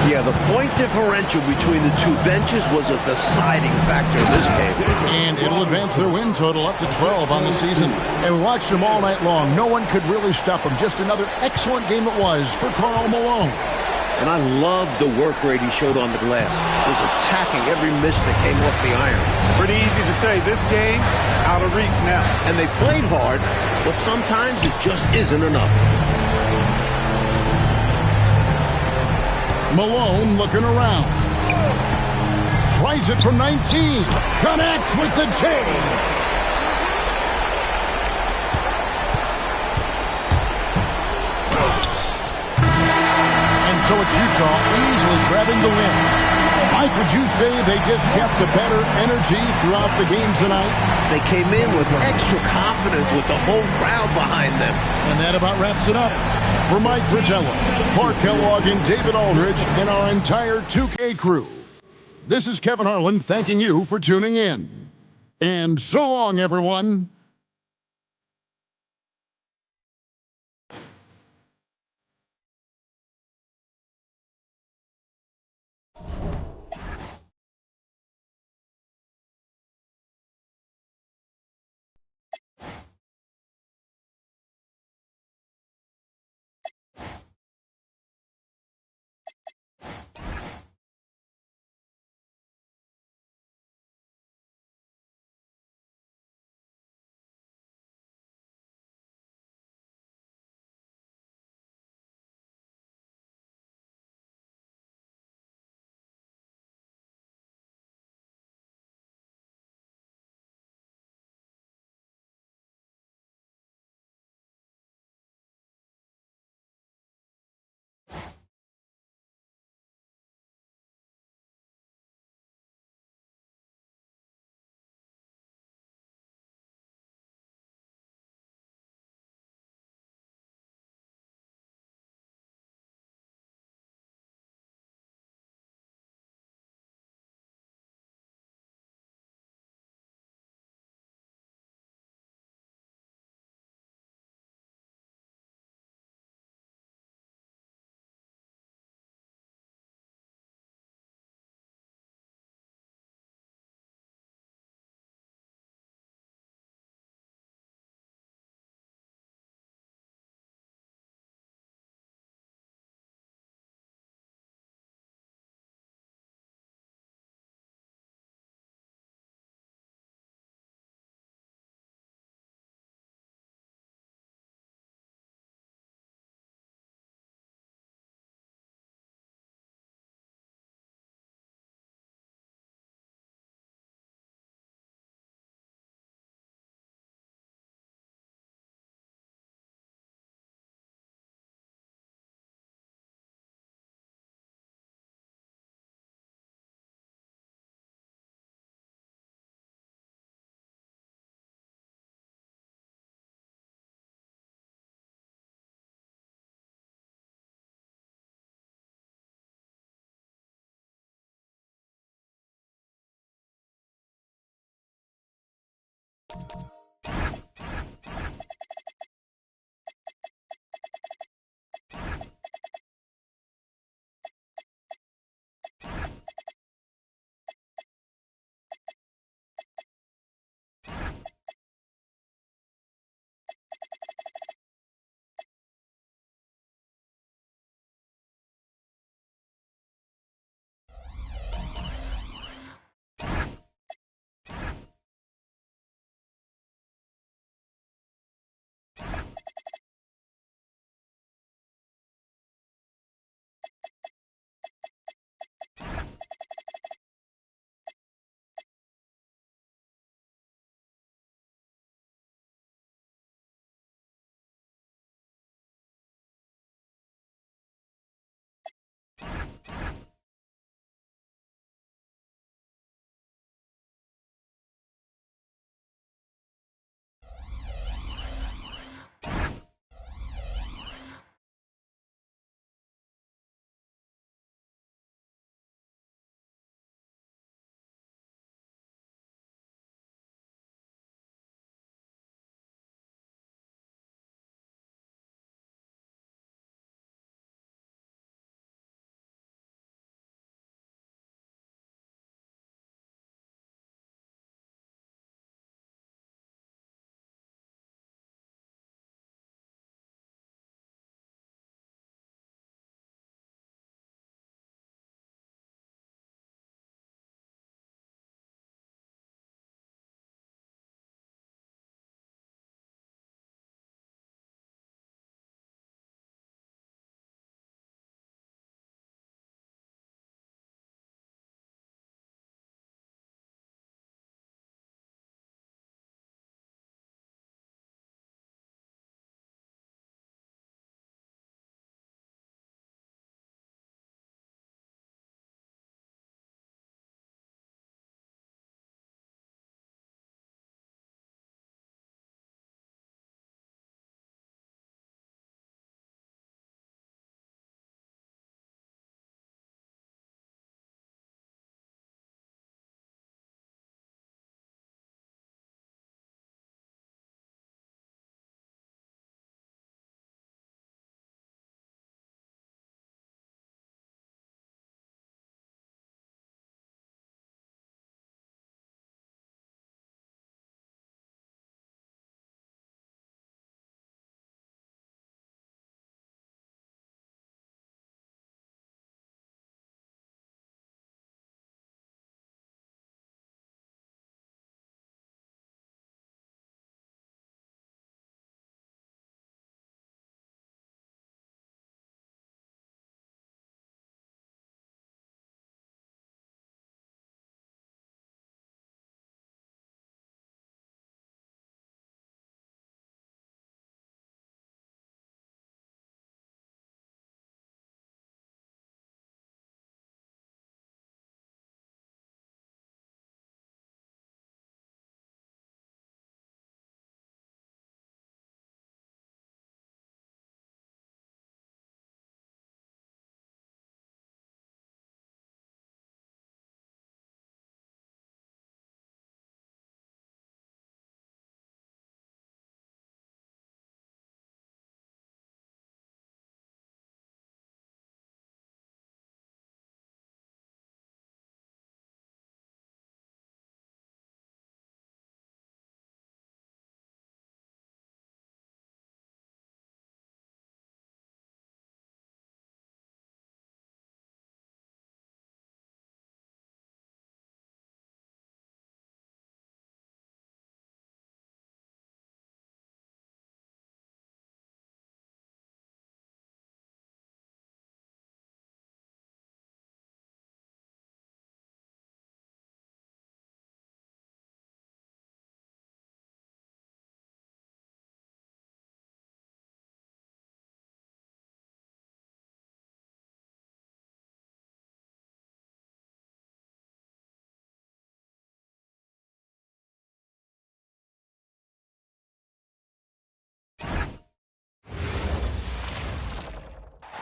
Yeah, the point differential between the two benches was a deciding factor in this game. And it'll advance their win total up to 12 on the season. And we watched them all night long. No one could really stop them. Just another excellent game it was for Karl Malone. And I love the work rate he showed on the glass. He was attacking every miss that came off the iron. Pretty easy to say this game out of reach now. And they played hard, but sometimes it just isn't enough. Malone looking around. Tries it from 19. Connects with the J. And so it's Utah easily grabbing the win. Mike, would you say they just kept a better energy throughout the game tonight? They came in with extra confidence with the whole crowd behind them. And that about wraps it up. For Mike Fratello, Clark Kellogg, and David Aldridge, and our entire 2K crew, this is Kevin Harlan thanking you for tuning in. And so long, everyone.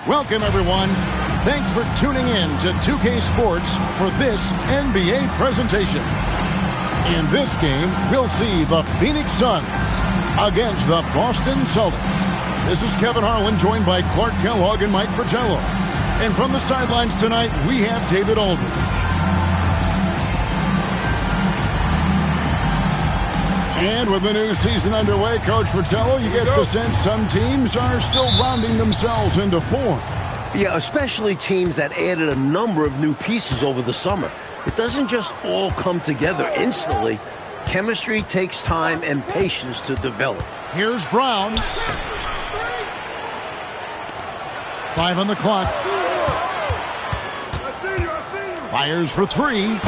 Welcome, everyone. Thanks for tuning in to 2K Sports for this NBA presentation. In this game, we'll see the Phoenix Suns against the Boston Celtics. This is Kevin Harlan, joined by Clark Kellogg and Mike Fratello. And from the sidelines tonight, we have David Aldridge. And with the new season underway, Coach Fratello, you get the sense some teams are still rounding themselves into form. Yeah, especially teams that added a number of new pieces over the summer. It doesn't just all come together instantly. Chemistry takes time and patience to develop. Here's Brown. 5 on the clock. Fires for 3.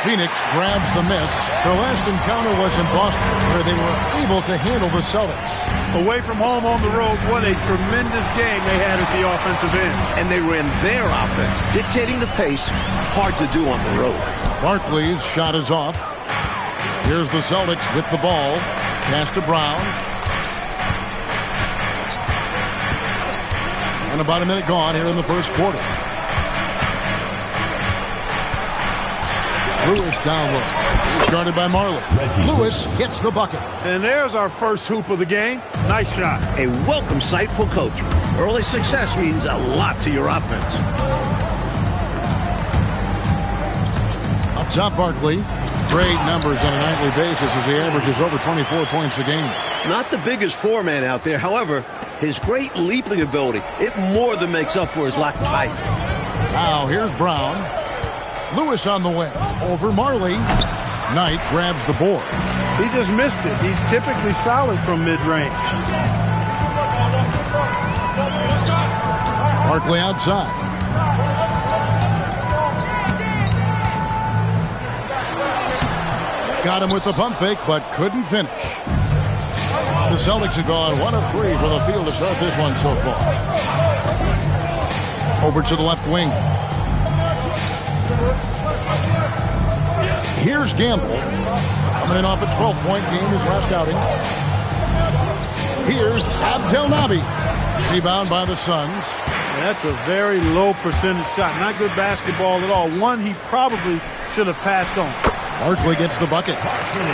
Phoenix grabs the miss. Their last encounter was in Boston, where they were able to handle the Celtics. Away from home on the road, what a tremendous game they had at the offensive end. And they ran their offense, dictating the pace. Hard to do on the road. Barkley's shot is off. Here's the Celtics with the ball. Pass to Brown. And about a minute gone here in the first quarter. Lewis down low. He's guarded by Marley. Lewis gets the bucket. And there's our first hoop of the game. Nice shot. A welcome sight for coach. Early success means a lot to your offense. Up top, Barkley. Great numbers on a nightly basis as he averages over 24 points a game. Not the biggest four-man out there. However, his great leaping ability, it more than makes up for his lack of height. Now here's Brown. Lewis on the way. Over Marley. Knight grabs the board. He just missed it. He's typically solid from mid-range. Barkley outside. Got him with the pump fake, but couldn't finish. The Celtics have gone 1 of 3 for the field to start this one so far. Over to the left wing. Here's Gamble. Coming in off a 12-point game his last outing. Here's Abdelnaby. Rebound by the Suns. That's a very low percentage shot. Not good basketball at all. One he probably should have passed on. Barkley gets the bucket.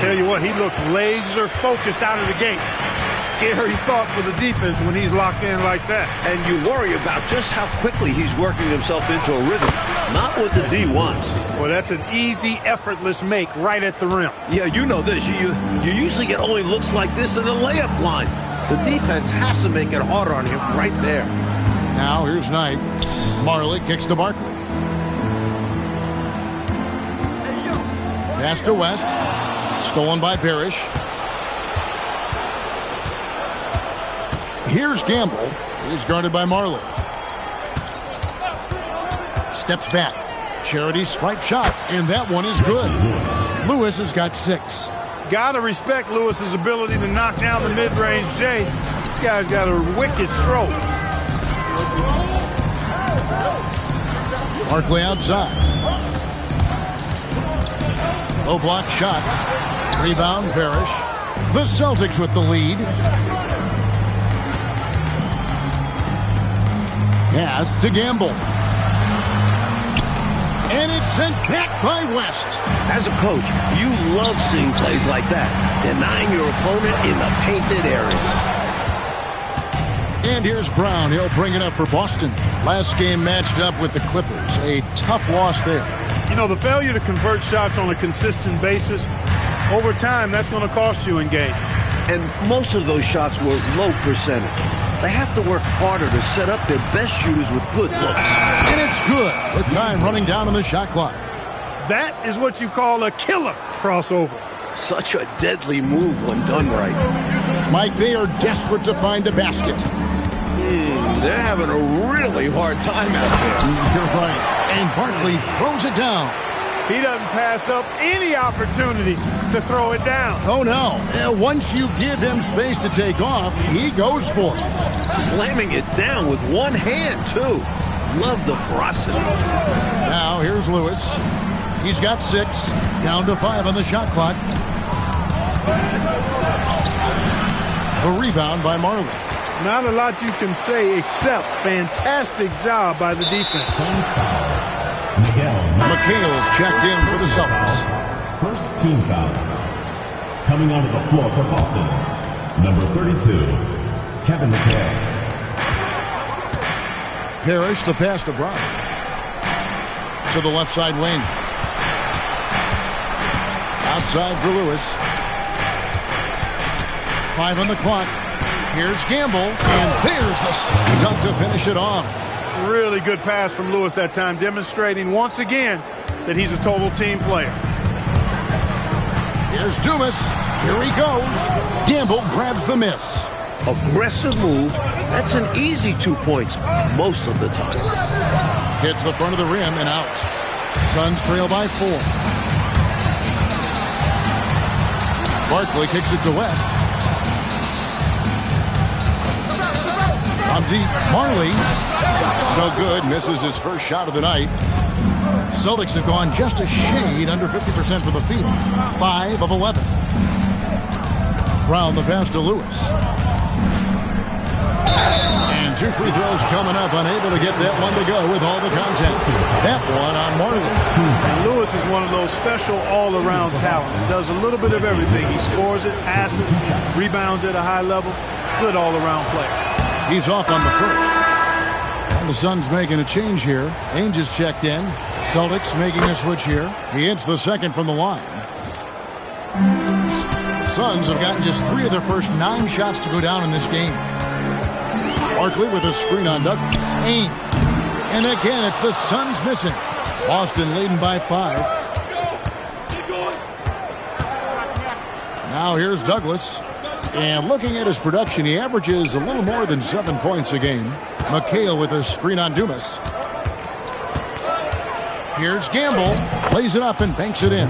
Tell you what, he looks laser focused out of the gate. Scary thought for the defense when he's locked in like that. And you worry about just how quickly he's working himself into a rhythm. Not what the D wants. Well, that's an easy, effortless make right at the rim. Yeah, you know this. You usually get only looks like this in the layup line. The defense has to make it harder on him right there. Now here's Knight. Marley kicks to Barkley. Pass to West. Stolen by Parrish. Here's Gamble. He's guarded by Marley. Steps back. Charity stripe shot. And that one is good. Lewis has got 6. Gotta respect Lewis's ability to knock down the mid-range J. This guy's got a wicked stroke. Barkley outside. Low block shot. Rebound, Parrish. The Celtics with the lead. Pass to Gamble. And it's sent back by West. As a coach, you love seeing plays like that. Denying your opponent in the painted area. And here's Brown. He'll bring it up for Boston. Last game matched up with the Clippers. A tough loss there. You know, the failure to convert shots on a consistent basis, over time, that's going to cost you in games. And most of those shots were low percentage. They have to work harder to set up their best shooters with good looks. And it's good with time running down on the shot clock. That is what you call a killer crossover. Such a deadly move when done right. Mike, they are desperate to find a basket. They're having a really hard time out there. You're right. And Barkley throws it down. He doesn't pass up any opportunities to throw it down. Oh, no. Once you give him space to take off, he goes for it. Slamming it down with one hand, too. Love the ferocity. Now, here's Lewis. He's got 6. Down to 5 on the shot clock. The rebound by Marley. Not a lot you can say except fantastic job by the defense. McHale's checked in for the Celtics. First team foul. Coming onto the floor for Boston, number 32, Kevin McHale. Parrish, the pass to Brown. To the left side wing. Outside for Lewis. 5 on the clock. Here's Gamble, and there's the dunk to finish it off. Really good pass from Lewis that time, demonstrating once again that he's a total team player. Here's Dumas. Here he goes. Gamble grabs the miss. Aggressive move. That's an easy 2 points most of the time. Hits the front of the rim and out. Suns trail by 4. Barkley kicks it to West. On deep, Marley. It's no good. Misses his first shot of the night. Celtics have gone just a shade under 50% from the field. 5 of 11. Brown the pass to Lewis. And 2 free throws coming up. Unable to get that one to go with all the contact. That one on Marley. And Lewis is one of those special all-around talents. Does a little bit of everything. He scores it, passes, rebounds at a high level. Good all-around player. He's off on the first. And the Suns making a change here. Ainge is checked in. Celtics making a switch here. He hits the second from the line. Suns have gotten just 3 of their first 9 shots to go down in this game. Barkley with a screen on Douglas. Ainge. And again, it's the Suns missing. Boston leading by 5. Now here's Douglas. And looking at his production, he averages a little more than 7 points a game. McHale with a screen on Dumas. Here's Gamble. Plays it up and banks it in.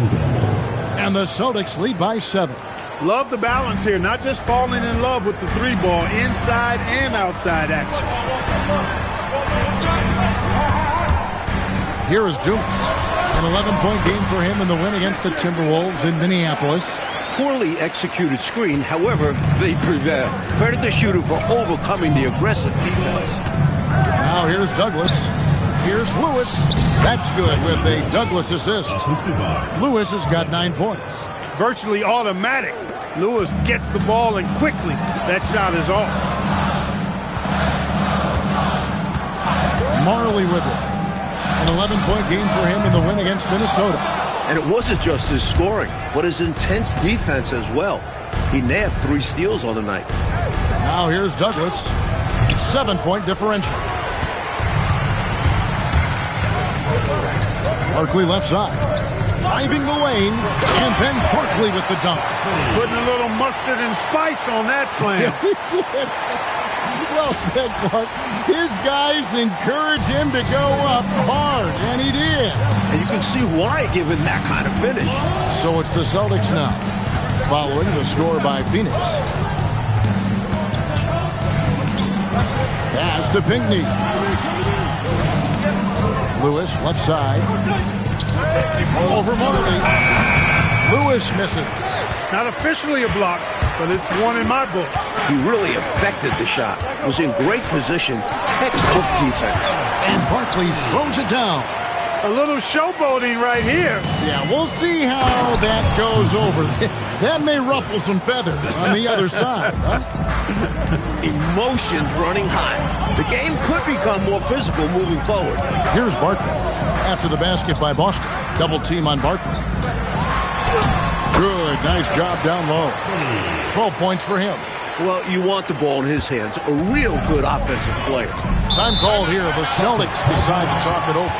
And the Celtics lead by 7. Love the balance here. Not just falling in love with the 3-ball. Inside and outside action. Here is Dumas. An 11-point game for him in the win against the Timberwolves in Minneapolis. Poorly executed screen, however, they prevail. Credit the shooter for overcoming the aggressive defense. Now here's Douglas. Here's Lewis. That's good with a Douglas assist. Lewis has got 9 points. Virtually automatic. Lewis gets the ball and quickly that shot is off. Marley with it. An 11-point game for him in the win against Minnesota. And it wasn't just his scoring, but his intense defense as well. He nabbed 3 steals on the night. Now here's Douglas. 7-point differential. Barkley left side. Driving the lane. And then Barkley with the dunk. Putting a little mustard and spice on that slam. Yeah, he did. Well said, Clark. His guys encourage him to go up hard, and he did. And you can see why, given that kind of finish. So it's the Celtics now, following the score by Phoenix. Pass to Pinckney. Lewis, left side. Over Marley. Lewis misses. Not officially a block, but it's one in my book. He really affected the shot. Was in great position. Textbook defense. And Barkley throws it down. A little showboating right here. Yeah, we'll see how that goes over. That may ruffle some feathers on the other side. Huh? Emotions running high. The game could become more physical moving forward. Here's Barkley. After the basket by Boston. Double team on Barkley. Good, nice job down low. 12 points for him. Well, you want the ball in his hands. A real good offensive player. Time called here. The Celtics decide to talk it over.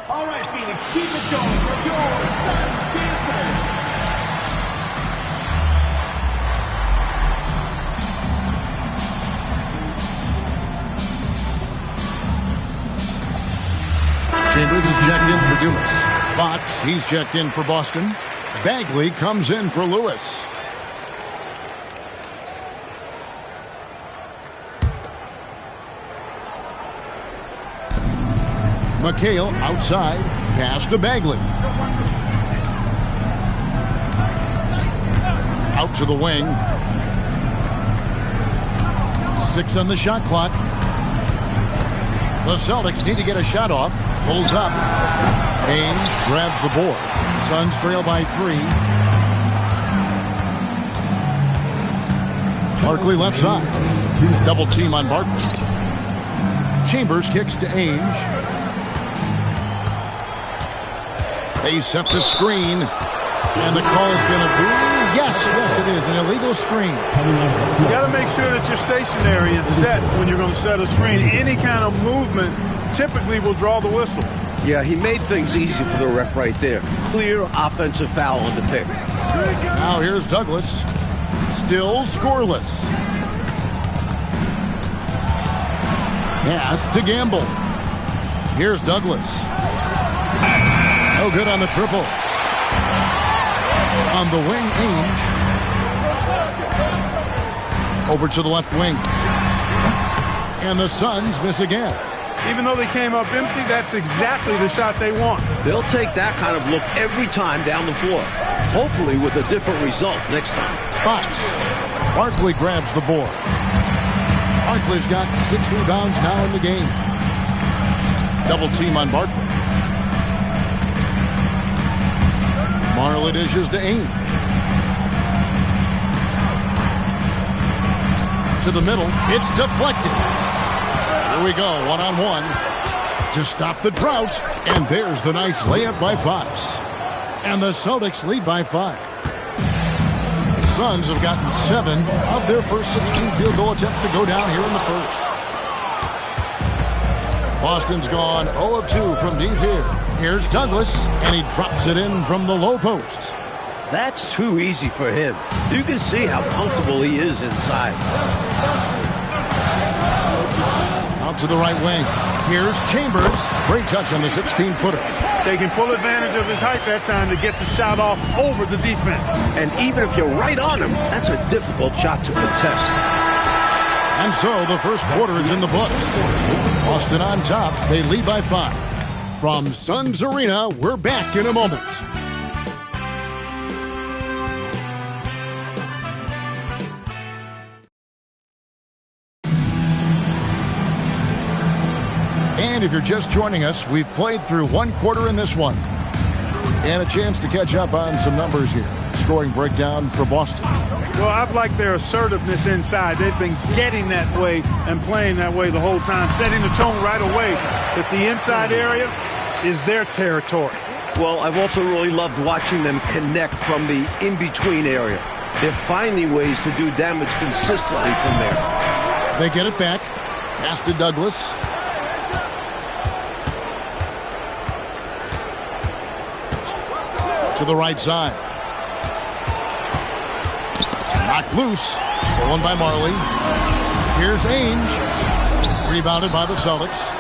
All right, Phoenix, keep it going. Your Suns dancers. Chambers is checked in for Dumas. Fox, he's checked in for Boston. Bagley comes in for Lewis. McHale outside. Pass to Bagley. Out to the wing. 6 on the shot clock. The Celtics need to get a shot off. Pulls up. Ainge grabs the board. Suns trail by 3. Barkley left side. Double team on Barkley. Chambers kicks to Ainge. They set the screen. And the call is going to be, yes, it is, an illegal screen. You got to make sure that you're stationary and set when you're going to set a screen. Any kind of movement typically will draw the whistle. Yeah, he made things easy for the ref right there. Clear offensive foul on the pick. Now here's Douglas. Still scoreless. Pass to Gamble. Here's Douglas. No good on the triple. On the wing, Ainge. Over to the left wing. And the Suns miss again. Even though they came up empty, that's exactly the shot they want. They'll take that kind of look every time down the floor. Hopefully with a different result next time. Fox. Barkley grabs the board. Barkley's got 6 rebounds now in the game. Double team on Barkley. Marley dishes to Ainge. To the middle. It's deflected. Here we go, one-on-one. To stop the drought. And there's the nice layup by Fox. And the Celtics lead by 5. The Suns have gotten 7 of their first 16 field goal attempts to go down here in the first. Boston's gone 0 of 2 from deep here. Here's Douglas, and he drops it in from the low post. That's too easy for him. You can see how comfortable he is inside. Out to the right wing. Here's Chambers. Great touch on the 16-footer. Taking full advantage of his height that time to get the shot off over the defense. And even if you're right on him, that's a difficult shot to contest. And so the first quarter is in the books. Boston on top. They lead by 5. From Suns Arena, we're back in a moment. And if you're just joining us, we've played through one quarter in this one. And a chance to catch up on some numbers here. Scoring breakdown for Boston. Well, I've liked their assertiveness inside. They've been getting that way and playing that way the whole time, setting the tone right away that the inside area is their territory. Well, I've also really loved watching them connect from the in-between area. They're finding ways to do damage consistently from there. They get it back. Pass to Douglas. To the right side. Knocked loose. Stolen by Marley. Here's Ainge. Rebounded by the Celtics.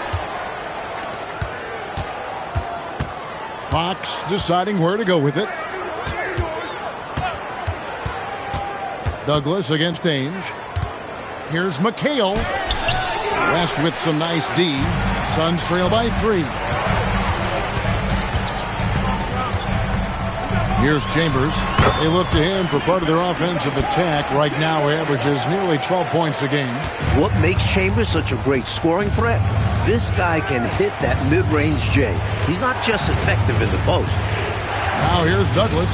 Fox deciding where to go with it. Douglas against Ainge. Here's McHale. West with some nice D. Suns trail by 3. Here's Chambers. They look to him for part of their offensive attack. Right now averages nearly 12 points a game. What makes Chambers such a great scoring threat? This guy can hit that mid-range J. He's not just effective in the post. Now here's Douglas.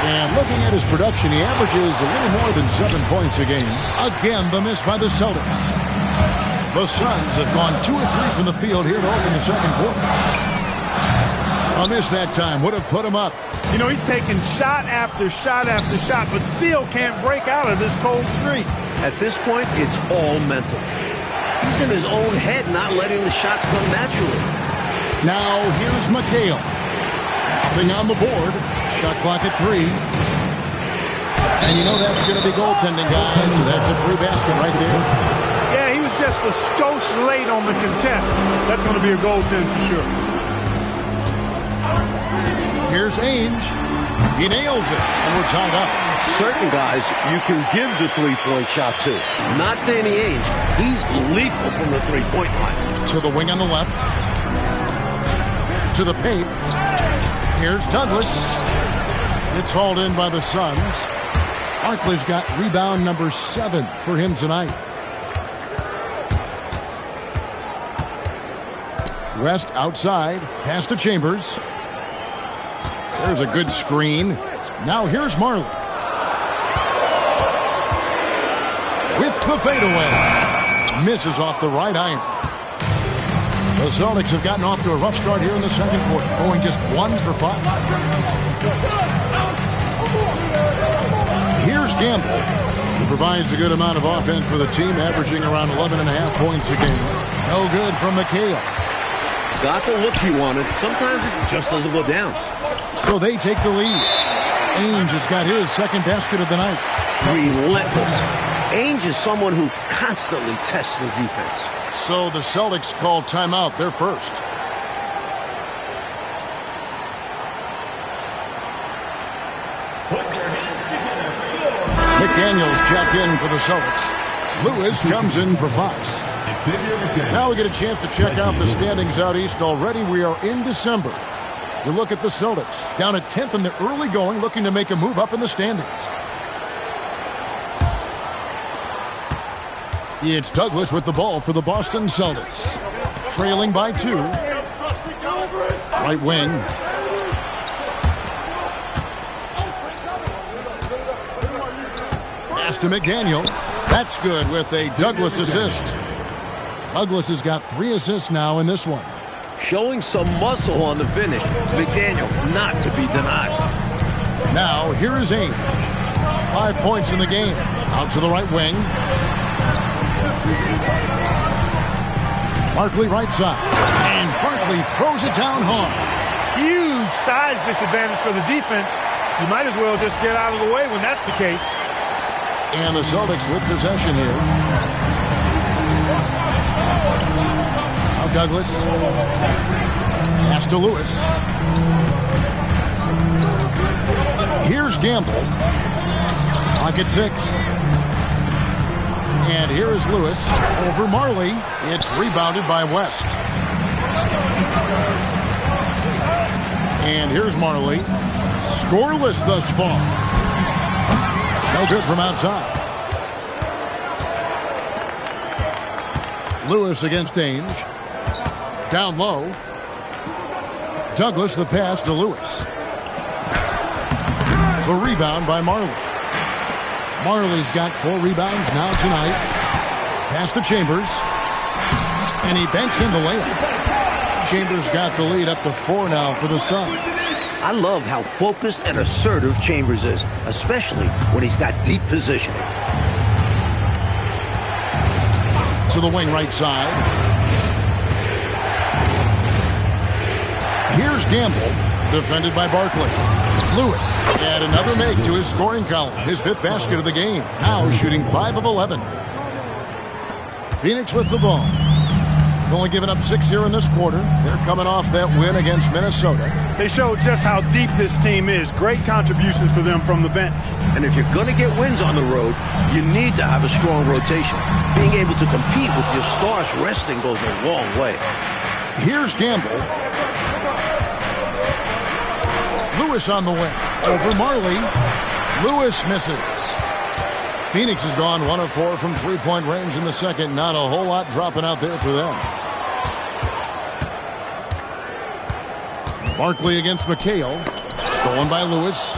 And looking at his production, he averages a little more than 7 points a game. Again, the miss by the Celtics. The Suns have gone 2 or 3 from the field here to open the second quarter. A miss that time would have put him up. You know, he's taking shot after shot after shot, but still can't break out of this cold streak. At this point, it's all mental. He's in his own head, not letting the shots come naturally. Now here's McHale. Nothing on the board. Shot clock at 3. And you know that's going to be goaltending, guys. So that's a free basket right there. Yeah, he was just a skosh late on the contest. That's going to be a goaltend for sure. Here's Ainge. He nails it, and we're tied up. Certain guys you can give the three-point shot to. Not Danny Ainge. He's lethal from the three-point line. To the wing on the left. To the paint. Here's Douglas. It's hauled in by the Suns. Barkley's got rebound number 7 for him tonight. West outside. Pass to Chambers. There's a good screen. Now here's Marley. With the fadeaway. Misses off the right iron. The Celtics have gotten off to a rough start here in the second quarter, going just 1 for 5. Here's Gamble, who provides a good amount of offense for the team, averaging around 11.5 points a game. No good from McHale. Got the look he wanted. Sometimes it just doesn't go down. So they take the lead. Ainge has got his second basket of the night. Relentless. Ainge is someone who constantly tests the defense. So the Celtics call timeout. They're first. McDaniels checked in for the Celtics. Lewis comes in for Fox. Now we get a chance to check out the standings out east. Already we are in December. You look at the Celtics, down at 10th in the early going, looking to make a move up in the standings. It's Douglas with the ball for the Boston Celtics. Trailing by 2. Right wing. Pass to McDaniel. That's good with a Douglas assist. Douglas has got 3 assists now in this one. Showing some muscle on the finish. McDaniel not to be denied. Now here is Ainge. 5 points in the game. Out to the right wing. Barkley right side. And Barkley throws it down hard. Huge size disadvantage for the defense. You might as well just get out of the way when that's the case. And the Celtics with possession here. Now Douglas. Pass to Lewis. Here's Gamble. Pocket 6. And here is Lewis over Marley. It's rebounded by West. And here's Marley. Scoreless thus far. No good from outside. Lewis against Ainge. Down low. Douglas the pass to Lewis. The rebound by Marley. Marley's got 4 rebounds now tonight. Pass to Chambers. And he banks in the layup. Chambers got the lead up to 4 now for the Suns. I love how focused and assertive Chambers is, especially when he's got deep positioning. To the wing right side. Here's Gamble, defended by Barkley. Lewis add another make to his scoring column. His 5th basket of the game. Now shooting 5 of 11. Phoenix with the ball. Only giving up 6 here in this quarter. They're coming off that win against Minnesota. They showed just how deep this team is. Great contributions for them from the bench. And if you're going to get wins on the road, you need to have a strong rotation. Being able to compete with your stars resting goes a long way. Here's Gamble. Lewis on the wing. Over Marley. Lewis misses. Phoenix has gone 1 of 4 from 3-point range in the second. Not a whole lot dropping out there for them. Barkley against McHale. Stolen by Lewis.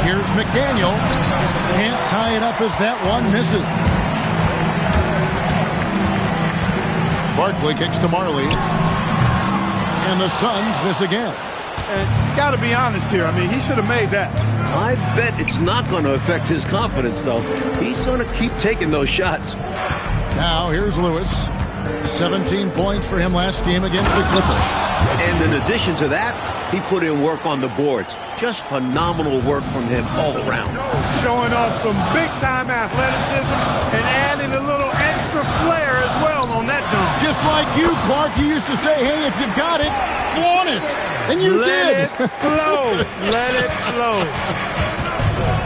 Here's McDaniel. Can't tie it up as that one misses. Barkley kicks to Marley. And the Suns miss again. And got to be honest here. I mean, he should have made that. I bet it's not going to affect his confidence, though. He's going to keep taking those shots. Now, here's Lewis. 17 points for him last game against the Clippers. And in addition to that, he put in work on the boards. Just phenomenal work from him all around. Showing off some big-time athleticism and adding a little extra flair as well on that dunk. Just like you, Clark, you used to say, hey, if you've got it, flaunt it. And you did. Let it flow. Let it flow.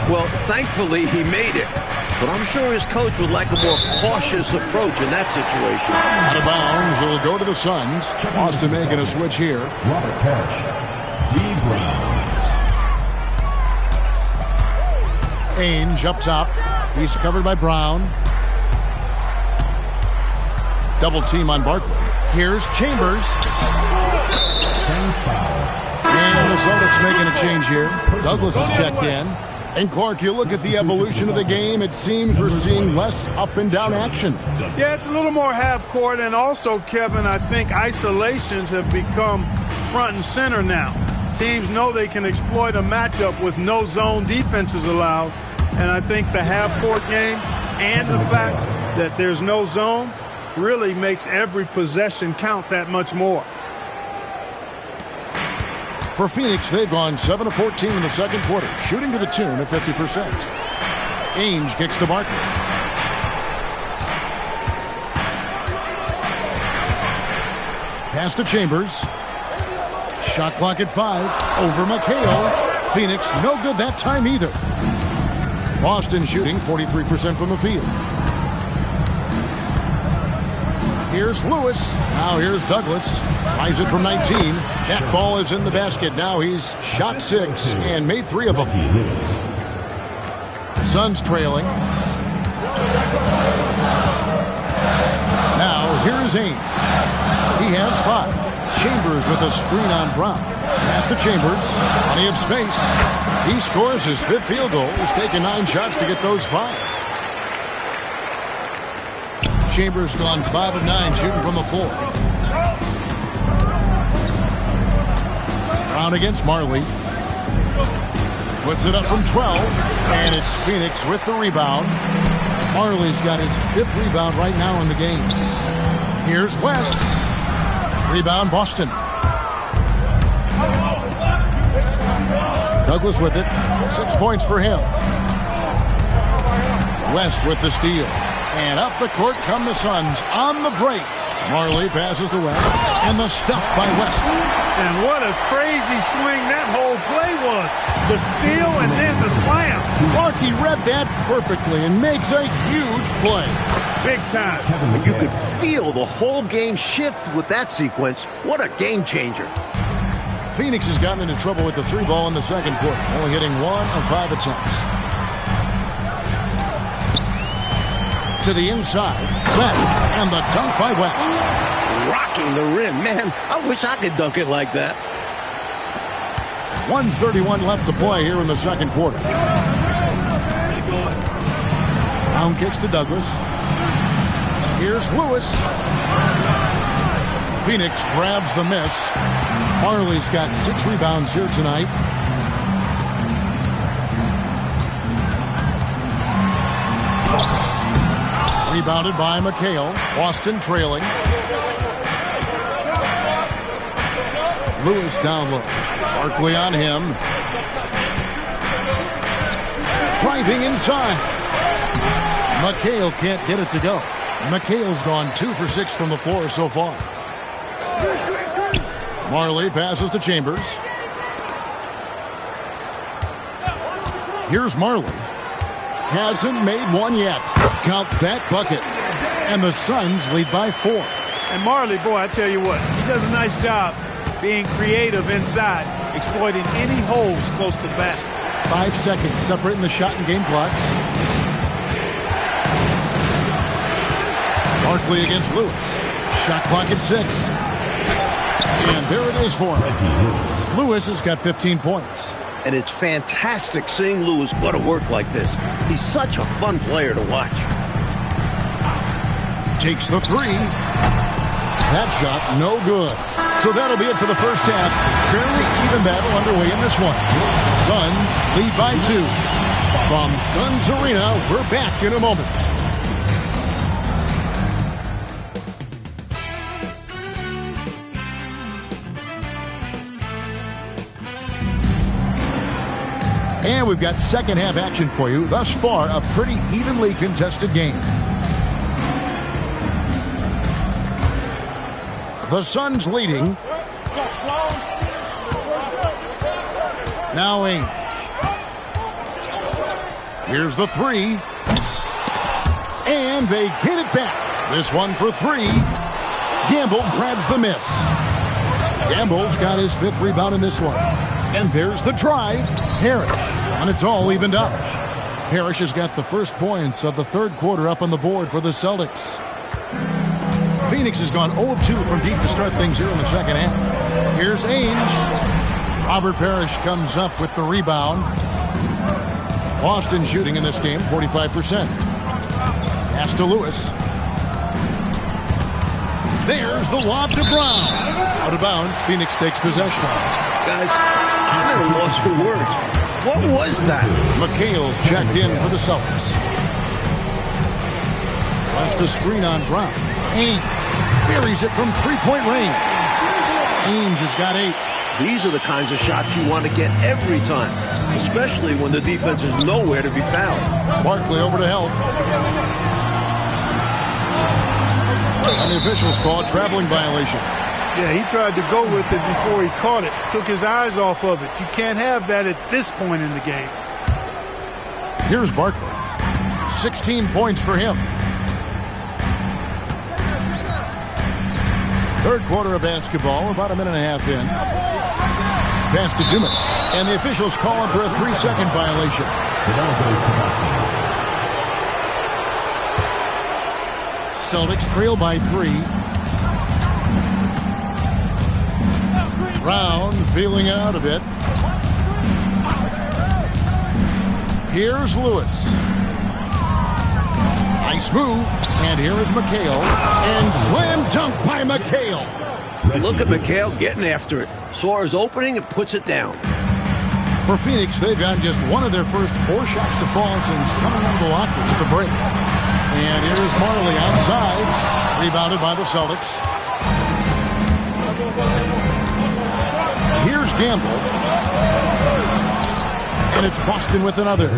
Well, thankfully, he made it. But I'm sure his coach would like a more cautious approach in that situation. Out of bounds will go to the Suns. Boston making a switch here. Robert Parrish. D. Brown. Ainge up top. He's covered by Brown. Double team on Barkley. Here's Chambers. And the Celtics making a change here. Douglas is checked in. And Clark, you look at the evolution of the game, it seems we're seeing less up and down action. Yeah, it's a little more half court, and also, Kevin, I think isolations have become front and center now. Teams know they can exploit a matchup with no zone defenses allowed, and I think the half court game and the fact that there's no zone really makes every possession count that much more. For Phoenix, they've gone 7 of 14 in the second quarter, shooting to the tune of 50%. Ainge kicks to Barkley. Pass to Chambers. Shot clock at 5. Over McHale. Phoenix, no good that time either. Boston shooting 43% from the field. Here's Lewis. Now here's Douglas. Tries it from 19. That ball is in the basket. Now he's shot 6 and made 3 of them. Suns trailing. Now here's Ainge. He has 5. Chambers with a screen on Brown. Pass to Chambers. Plenty of space. He scores his 5th field goal. He's taken 9 shots to get those 5. Chambers gone 5 of 9 shooting from the floor. Brown against Marley. Puts it up from 12. And it's Phoenix with the rebound. Marley's got his 5th rebound right now in the game. Here's West. Rebound Boston. Douglas with it. 6 points for him. West with the steal. And up the court come the Suns on the break. Marley passes to West. And the stuff by West. And what a crazy swing that whole play was. The steal and then the slam. Clark, he read that perfectly and makes a huge play. Big time. You could feel the whole game shift with that sequence. What a game changer. Phoenix has gotten into trouble with the 3 ball in the second quarter, only hitting 1 of 5 attempts. To the inside, West, and the dunk by West. Rocking the rim. Man, I wish I could dunk it like that. 1:31 left to play here in the second quarter. Brown kicks to Douglas. Here's Lewis. Phoenix grabs the miss. Marley's got 6 rebounds here tonight. Rebounded by McHale. Boston trailing. Lewis down low. Barkley on him. Driving inside. McHale can't get it to go. McHale's gone 2 for 6 from the floor so far. Marley passes to Chambers. Here's Marley. Hasn't made one yet. Count that bucket. And the Suns lead by 4. And Marley, boy, I tell you what, he does a nice job being creative inside, exploiting any holes close to the basket. 5 seconds separating the shot and game clocks. Barkley against Lewis. Shot clock at 6. And there it is for him. Lewis has got 15 points. And it's fantastic seeing Lewis go to work like this. He's such a fun player to watch. Takes the 3. That shot, no good. So that'll be it for the first half. Fairly even battle underway in this one. Suns lead by 2. From Suns Arena, we're back in a moment. And we've got second half action for you. Thus far, a pretty evenly contested game. The Suns leading. Now Ainge. Here's the 3. And they get it back. This one for 3. Gamble grabs the miss. Gamble's got his 5th rebound in this one. And there's the drive. Harris. And it's all evened up. Parrish has got the first points of the third quarter up on the board for the Celtics. Phoenix has gone 0 of 2 from deep to start things here in the second half. Here's Ainge. Robert Parrish comes up with the rebound. Boston shooting in this game 45%. Pass to Lewis. There's the lob to Brown. Out of bounds. Phoenix takes possession. Guys, I'm at a loss for words. What was that? McHale's checked in for the Celtics. That's the screen on Brown. Ainge buries it from three-point range. Ainge has got 8. These are the kinds of shots you want to get every time, especially when the defense is nowhere to be found. Barkley over to help. And the officials call a traveling violation. Yeah, he tried to go with it before he caught it. Took his eyes off of it. You can't have that at this point in the game. Here's Barkley. 16 points for him. Third quarter of basketball, about a minute and a half in. Pass to Dumas. And the officials call him for a 3-second violation. The ball goes to Boston. Celtics trail by 3. Brown feeling out a bit. Here's Lewis. Nice move. And here is McHale. And slam dunk by McHale. Look at McHale getting after it. Saw his opening and puts it down. For Phoenix, they've got just one of their first 4 shots to fall since coming out of the locker at the break. And here's Marley outside. Rebounded by the Celtics. Here's Gamble. And it's Boston with another.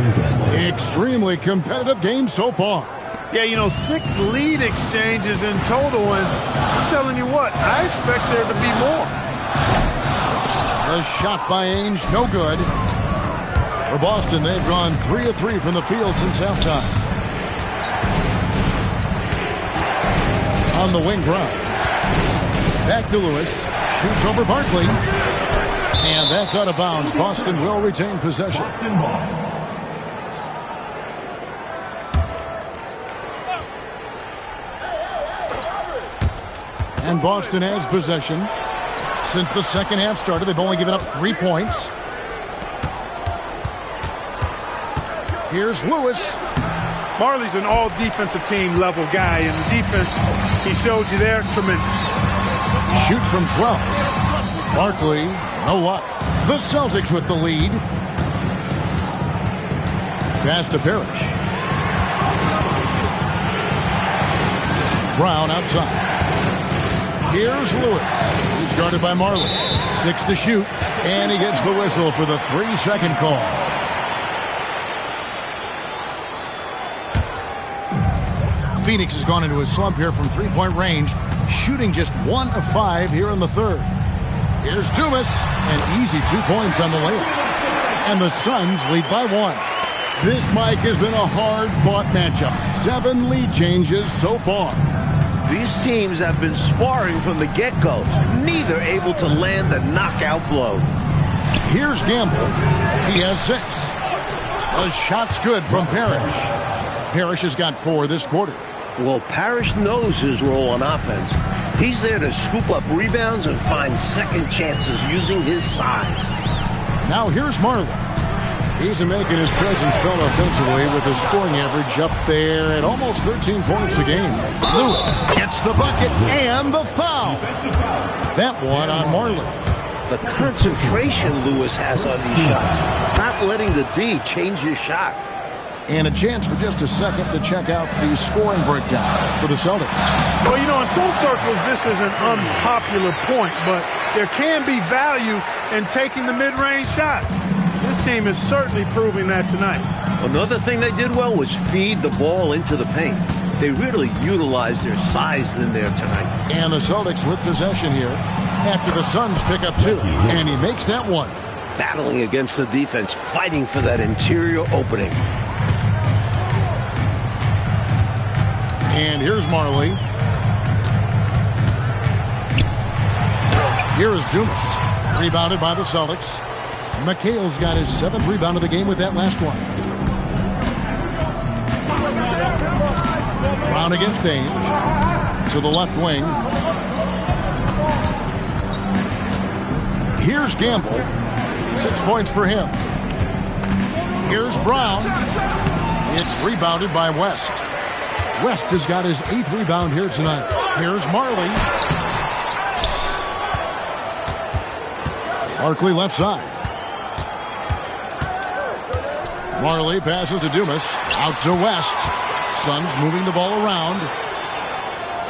Extremely competitive game so far. Yeah, you know, 6 lead exchanges in total, and I'm telling you what, I expect there to be more. The shot by Ainge, no good. For Boston, they've gone 3 of 3 from the field since halftime. On the wing, Brown. Back to Lewis. Shoots over Barkley. And that's out of bounds. Boston will retain possession. Boston ball. And Boston has possession. Since the second half started, they've only given up 3 points. Here's Lewis. Marley's an all-defensive team level guy, and the defense he showed you there, tremendous. Shoots from 12. Barkley, no luck. The Celtics with the lead. Pass to Parrish. Brown outside. Here's Lewis. He's guarded by Marley. 6 to shoot. And he gets the whistle for the 3-second call. Phoenix has gone into a slump here from three-point range, shooting just 1 of 5 here in the third. Here's Dumas, an easy 2 points on the layup. And the Suns lead by 1. This, Mike, has been a hard-fought matchup. 7 lead changes so far. These teams have been sparring from the get-go, neither able to land the knockout blow. Here's Gamble. He has 6. The shot's good from Parrish. Parrish has got 4 this quarter. Well, Parrish knows his role on offense. He's there to scoop up rebounds and find second chances using his size. Now here's Marley. He's making his presence felt offensively with his scoring average up there at almost 13 points a game. Lewis gets the bucket and the foul. That one on Marley. The concentration Lewis has on these shots. Not letting the D change his shot. And a chance for just a second to check out the scoring breakdown for the Celtics. Well, you know, in some circles, this is an unpopular point, but there can be value in taking the mid-range shot. This team is certainly proving that tonight. Another thing they did well was feed the ball into the paint. They really utilized their size in there tonight. And the Celtics with possession here after the Suns pick up 2. And he makes that one. Battling against the defense, fighting for that interior opening. And here's Marley. Here is Dumas. Rebounded by the Celtics. McHale's got his 7th rebound of the game with that last one. Brown against Ainge. To the left wing. Here's Gamble. 6 points for him. Here's Brown. It's rebounded by West. West has got his 8th rebound here tonight. Here's Marley. Barkley left side. Marley passes to Dumas. Out to West. Suns moving the ball around.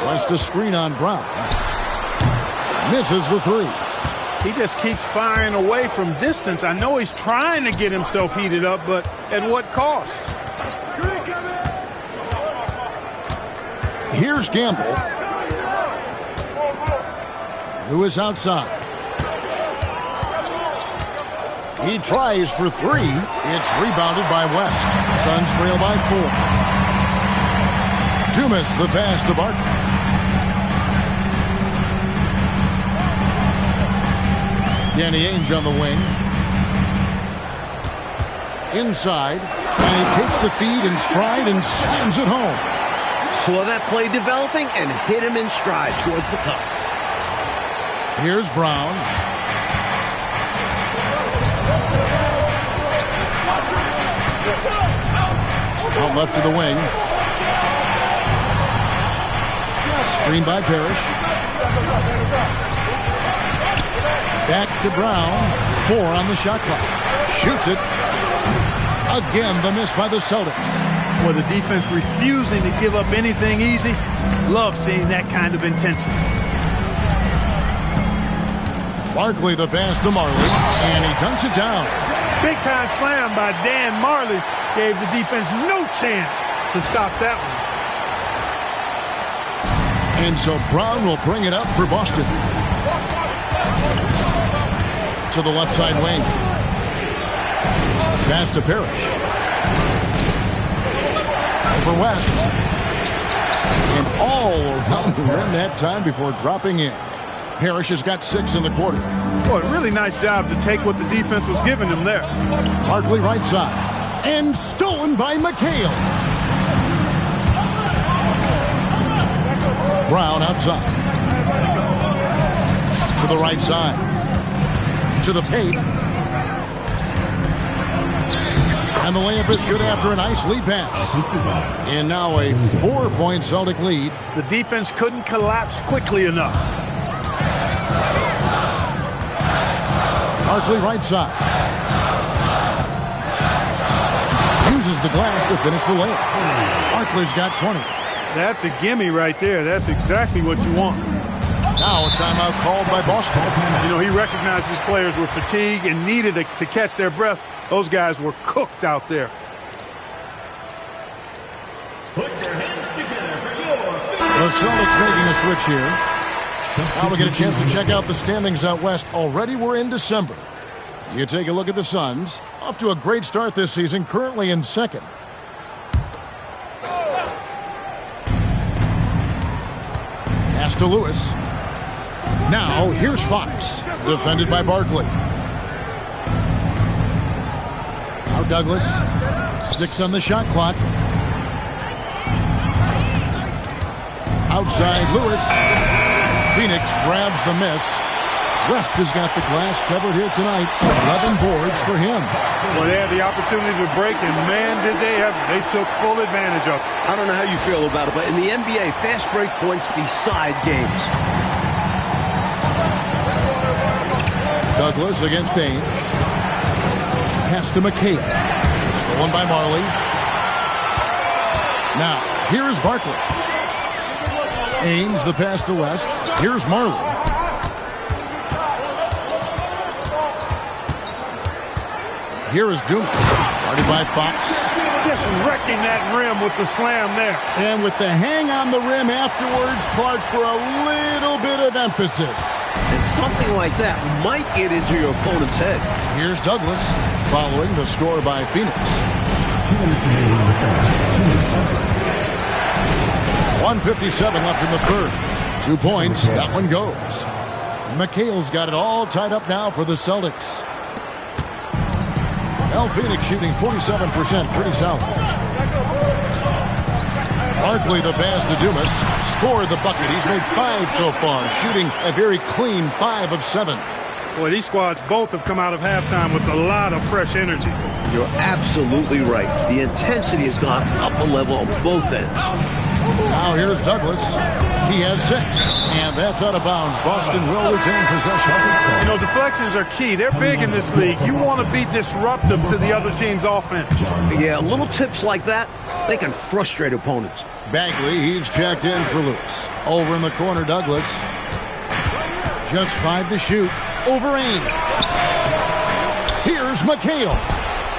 West a screen on Brown. Misses the three. He just keeps firing away from distance. I know he's trying to get himself heated up, but at what cost? Here's Gamble. Lewis outside. He tries for three. It's rebounded by West. Suns trail by 4. Dumas the pass to Barkley. Danny Ainge on the wing. Inside. And he takes the feed in stride and slams it home. Saw that play developing and hit him in stride towards the cup. Here's Brown. Out left to the wing. Screen by Parrish. Back to Brown. 4 on the shot clock. Shoots it. Again, the miss by the Celtics. Well, the defense refusing to give up anything easy. Love seeing that kind of intensity. Barkley the pass to Marley, and he dunks it down. Big time slam by Dan Marley gave the defense no chance to stop that one. And so Brown will bring it up for Boston. To the left side wing. Pass to Parrish. Over West. And all around the rim that time before dropping in. Parrish has got 6 in the quarter. Well, a really nice job to take what the defense was giving him there. Barkley right side. And stolen by McHale. Brown outside. To the right side. To the paint. And the layup is good after a nice lead pass. And now a 4-point Celtic lead. The defense couldn't collapse quickly enough. Barkley right side. Uses the glass to finish the layup. Barkley's got 20. That's a gimme right there. That's exactly what you want. Now a timeout called by Boston. You know, he recognized his players were fatigued and needed to catch their breath. Those guys were cooked out there. Put your hands together for your The Celtics making a switch here. Now we get a chance to check out the standings out west. Already we're in December. You take a look at the Suns. Off to a great start this season, currently in second. Pass to Lewis. Now here's Fox. Defended by Barkley. Now Douglas. 6 on the shot clock. Outside Lewis. Phoenix grabs the miss. West has got the glass covered here tonight. 11 boards for him. Well, they had the opportunity to break, and man, did they ever. They took full advantage of it. I don't know how you feel about it, but in the NBA, fast break points decide games. Douglas against Ainge. Pass to McHale. Stolen by Marley. Now, here is Barkley. Ainge, the pass to West. Here's Marley. Here is Dumas. Guarded by Fox. Just wrecking that rim with the slam there. And with the hang on the rim afterwards, Clark, for a little bit of emphasis. And something like that might get into your opponent's head. Here's Douglas, following the score by Phoenix. 2 minutes remaining in the third. 1:57 left in the third. 2 points, that one goes. McHale's got it all tied up now for the Celtics. Phoenix shooting 47%, pretty solid. Barkley the pass to Dumas. Scored the bucket. He's made 5 so far, shooting a very clean 5 of 7. Boy, these squads both have come out of halftime with a lot of fresh energy. You're absolutely right. The intensity has gone up a level on both ends. Now here's Douglas. He has 6, and that's out of bounds. Boston will retain possession. You know, deflections are key. They're big in this league. You want to be disruptive to the other team's offense. Yeah, little tips like that, they can frustrate opponents. Bagley, he's checked in for Lewis. Over in the corner, Douglas. Just 5 to shoot. Over Ames. Here's McHale.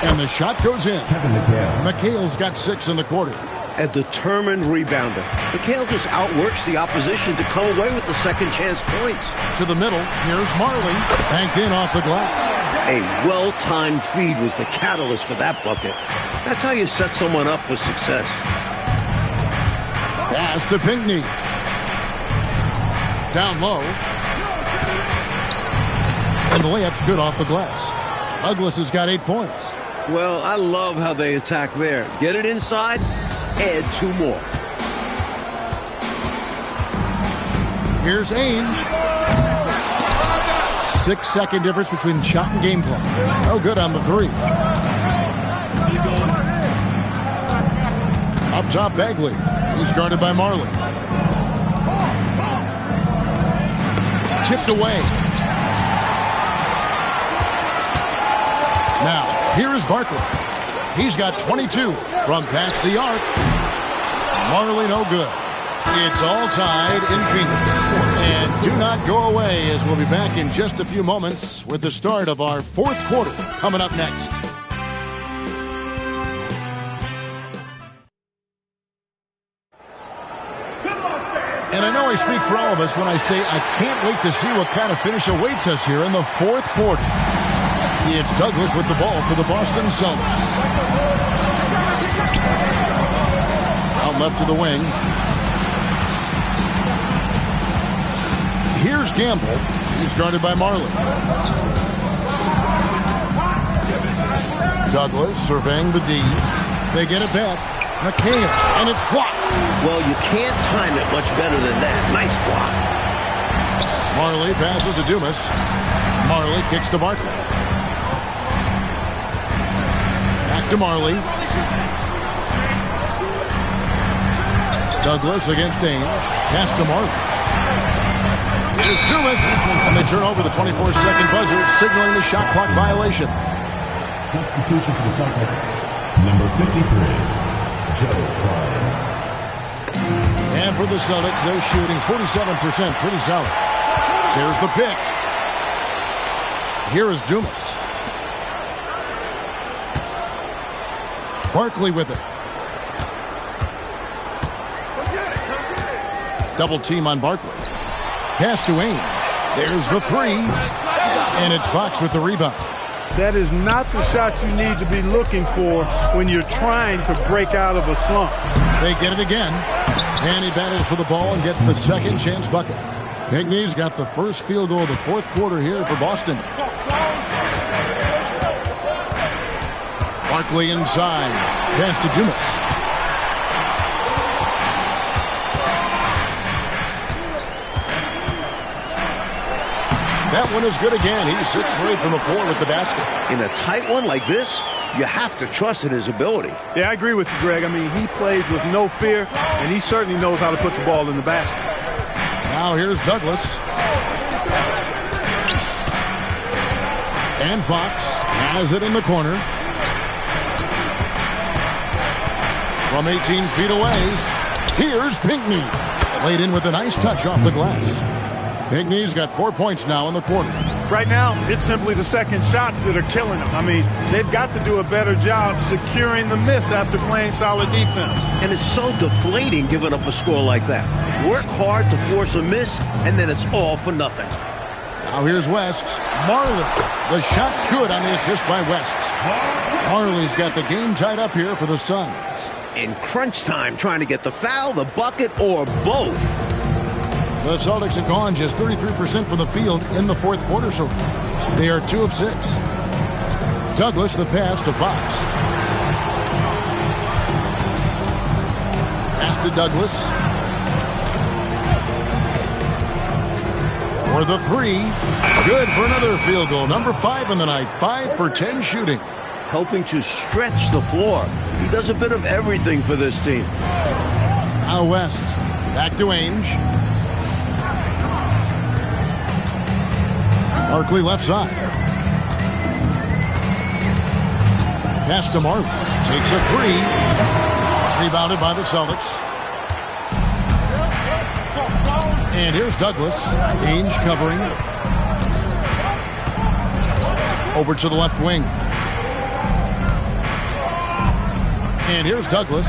And the shot goes in. Kevin McHale. McHale's got 6 in the quarter. A determined rebounder. McHale just outworks the opposition to come away with the second chance points. To the middle, here's Marley. Banked in off the glass. A well-timed feed was the catalyst for that bucket. That's how you set someone up for success. Pass to Pinckney. Down low. And the layup's good off the glass. Douglas has got 8 points. Well, I love how they attack there. Get it inside, add 2 more. Here's Ainge. 6-second difference between shot and game clock. No good on the 3. Up top, Bagley. He's guarded by Marley. Tipped away. Now, here is Barkley. He's got 22 from past the arc. Marley no good. It's all tied in Phoenix. And do not go away, as we'll be back in just a few moments with the start of our 4th quarter coming up next. And I know I speak for all of us when I say I can't wait to see what kind of finish awaits us here in the 4th quarter. It's Douglas with the ball for the Boston Celtics. Out left to the wing. Here's Gamble. He's guarded by Marley. Douglas surveying the D. They get it back. McHale, and it's blocked. Well, you can't time it much better than that. Nice block. Marley passes to Dumas. Marley kicks to Barkley. Back to Marley. Douglas against Ames. Pass to Marley. Here's Dumas. And they turn over the 24-second buzzer, signaling the shot clock violation. Substitution for the Celtics. Number 53, Joe Klein. And for the Celtics, they're shooting 47%. Pretty solid. There's the pick. Here is Dumas. Barkley with it. Double team on Barkley. Pass to Ainge. There's the 3. And it's Fox with the rebound. That is not the shot you need to be looking for when you're trying to break out of a slump. They get it again. And he battles for the ball and gets the second chance bucket. Pinckney's got the first field goal of the 4th quarter here for Boston. Barkley inside. Pass to Dumas. That one is good again. He's 6 for 8 from the floor with the basket. In a tight one like this, you have to trust in his ability. Yeah, I agree with you, Greg. I mean, he plays with no fear, and he certainly knows how to put the ball in the basket. Now here's Douglas. And Fox has it in the corner. From 18 feet away, here's Pinckney. Laid in with a nice touch off the glass. Pinckney's got 4 points now in the quarter. Right now, it's simply the second shots that are killing him. I mean, they've got to do a better job securing the miss after playing solid defense. And it's so deflating giving up a score like that. Work hard to force a miss, and then it's all for nothing. Now here's West. Marley. The shot's good on the assist by West. Marley's got the game tied up here for the Suns. In crunch time, trying to get the foul, the bucket, or both. The Celtics have gone just 33% from the field in the 4th quarter so far. They are 2 of 6. Douglas the pass to Fox. Pass to Douglas. For the three. Good for another field goal. Number 5 in the night. 5 for 10 shooting. Helping to stretch the floor. He does a bit of everything for this team. Out west. Back to Ainge. Barkley left side. Pass to Marley. Takes a three. Rebounded by the Celtics. And here's Douglas. Ainge covering. Over to the left wing. And here's Douglas.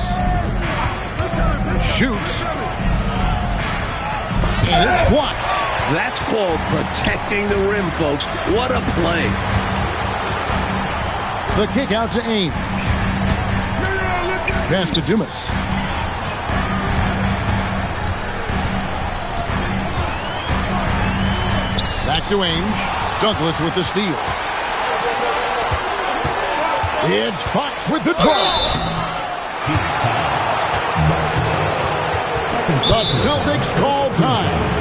Shoots. And it's blocked. That's called protecting the rim, folks. What a play. The kick out to Ainge. Pass to Dumas. Back to Ainge. Douglas with the steal. It's Fox with the draw. The Celtics call time.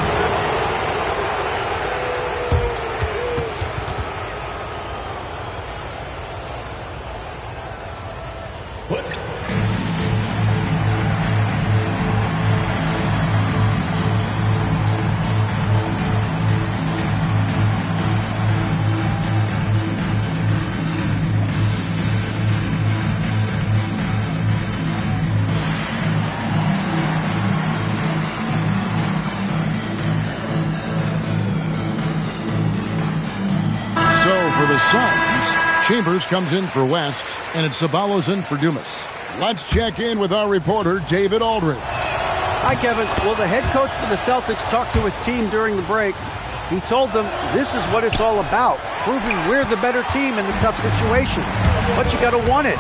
For the Suns, Chambers comes in for West, and it's Ceballos in for Dumas. Let's check in with our reporter, David Aldridge. Hi, Kevin. Well, the head coach for the Celtics talked to his team during the break. He told them this is what it's all about, proving we're the better team in the tough situation. But you got to want it.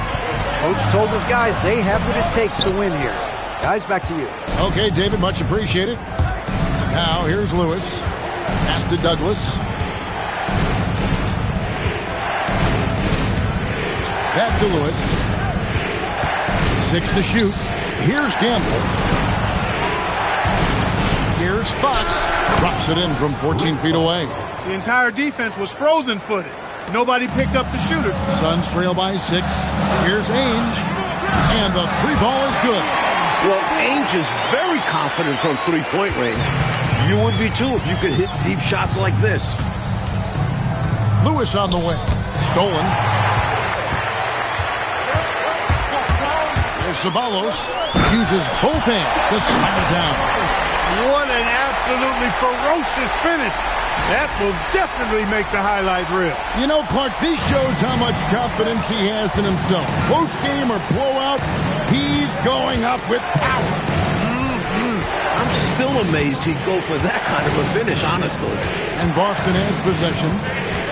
Coach told his guys they have what it takes to win here. Guys, back to you. Okay, David, much appreciated. Now, here's Lewis. Pass to Douglas. Back to Lewis. 6 to shoot. Here's Gamble. Here's Fox. Drops it in from 14 feet away. The entire defense was frozen-footed. Nobody picked up the shooter. Suns trail by 6. Here's Ainge. And the three ball is good. Well, Ainge is very confident from three-point range. You would be too if you could hit deep shots like this. Lewis on the way. Stolen. Ceballos uses both hands to slam it down. What an absolutely ferocious finish. That will definitely make the highlight reel. You know, Clark, this shows how much confidence he has in himself. Close game or blowout, he's going up with power. I'm still amazed he'd go for that kind of a finish, honestly. And Boston has possession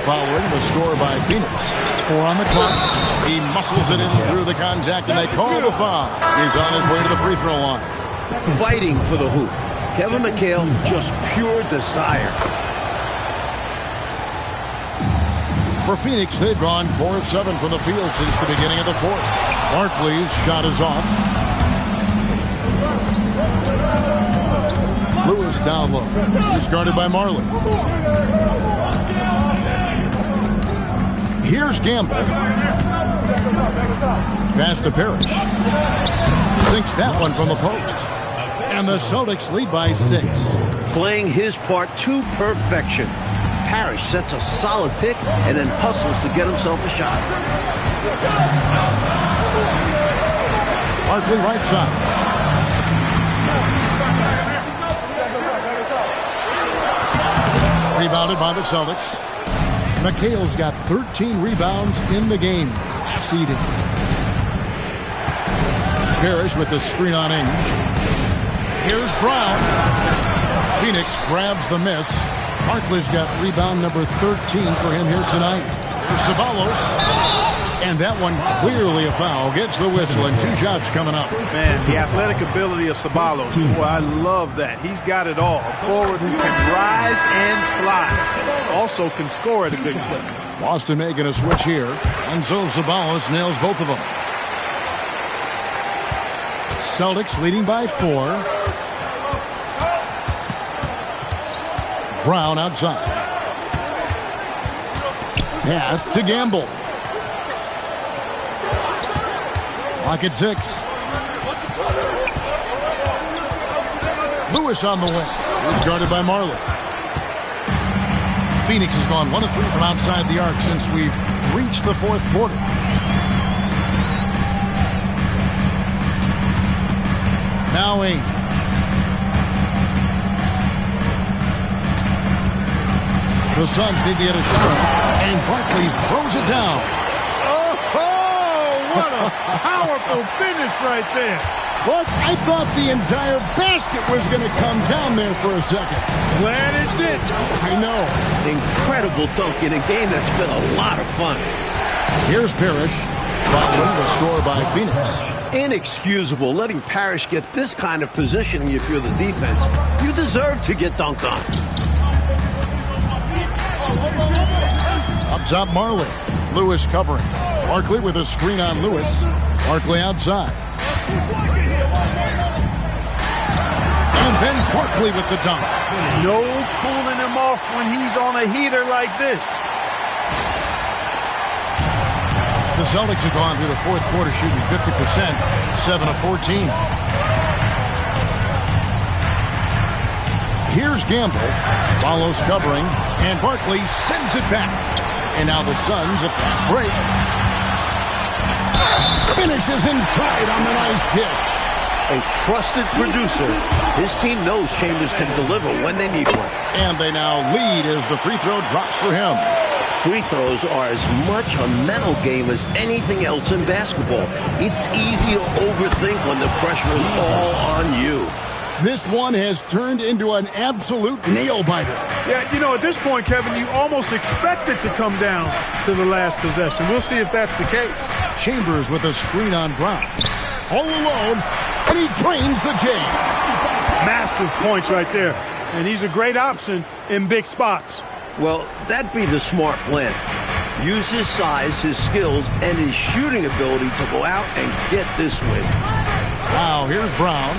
following the score by Phoenix. 4 on the clock. He muscles it in through the contact, and they call the foul. He's on his way to the free throw line. Fighting for the hoop. Kevin McHale, just pure desire. For Phoenix, they've gone 4 of 7 from the field since the beginning of the fourth. Barkley's shot is off. Lewis down low. He's guarded by Marley. Here's Gamble. Pass to Parrish. Sinks that one from the post. And the Celtics lead by 6. Playing his part to perfection. Parrish sets a solid pick and then hustles to get himself a shot. Barkley right side. Rebounded by the Celtics. McHale's got 13 rebounds in the game. Seeded. Parrish with the screen on Ainge. Here's Brown. Phoenix grabs the miss. Barkley's got rebound number 13 for him here tonight. Here's Ceballos. And that one clearly a foul. Gets the whistle and 2 shots coming up. Man, the athletic ability of Ceballos. Boy, I love that. He's got it all. A forward who can rise and fly. Also can score at a good clip. Boston making a switch here. And so Ceballos nails both of them. Celtics leading by 4. Brown outside. Pass to Gamble. Clock at 6. Lewis on the wing. He's guarded by Marley. Phoenix has gone 1 of 3 from outside the arc since we've reached the fourth quarter. Now 8. The Suns need to get a shot, and Barkley throws it down. Oh, what a powerful finish right there. Look, I thought the entire basket was going to come down there for a second. Glad it did. I know. Incredible dunk in a game that's been a lot of fun. Here's Parrish, following the score by Phoenix. Inexcusable letting Parrish get this kind of positioning if you're the defense. You deserve to get dunked on. Up top, Marley. Lewis covering. Barkley with a screen on Lewis. Barkley outside. And then Barkley with the dunk. No cooling him off when he's on a heater like this. The Celtics have gone through the fourth quarter shooting 50%, 7 of 14. Here's Gamble. Follows covering, and Barkley sends it back. And now the Suns, a fast break. Finishes inside on the nice dish. A trusted producer. His team knows Chambers can deliver when they need one. And they now lead as the free throw drops for him. Free throws are as much a mental game as anything else in basketball. It's easy to overthink when the pressure is all on you. This one has turned into an absolute nail-biter. Yeah, you know, at this point, Kevin, you almost expect it to come down to the last possession. We'll see if that's the case. Chambers with a screen on Brown. All alone, and he drains the game. Massive points right there. And he's a great option in big spots. Well, that'd be the smart plan. Use his size, his skills, and his shooting ability to go out and get this win. Now, here's Brown.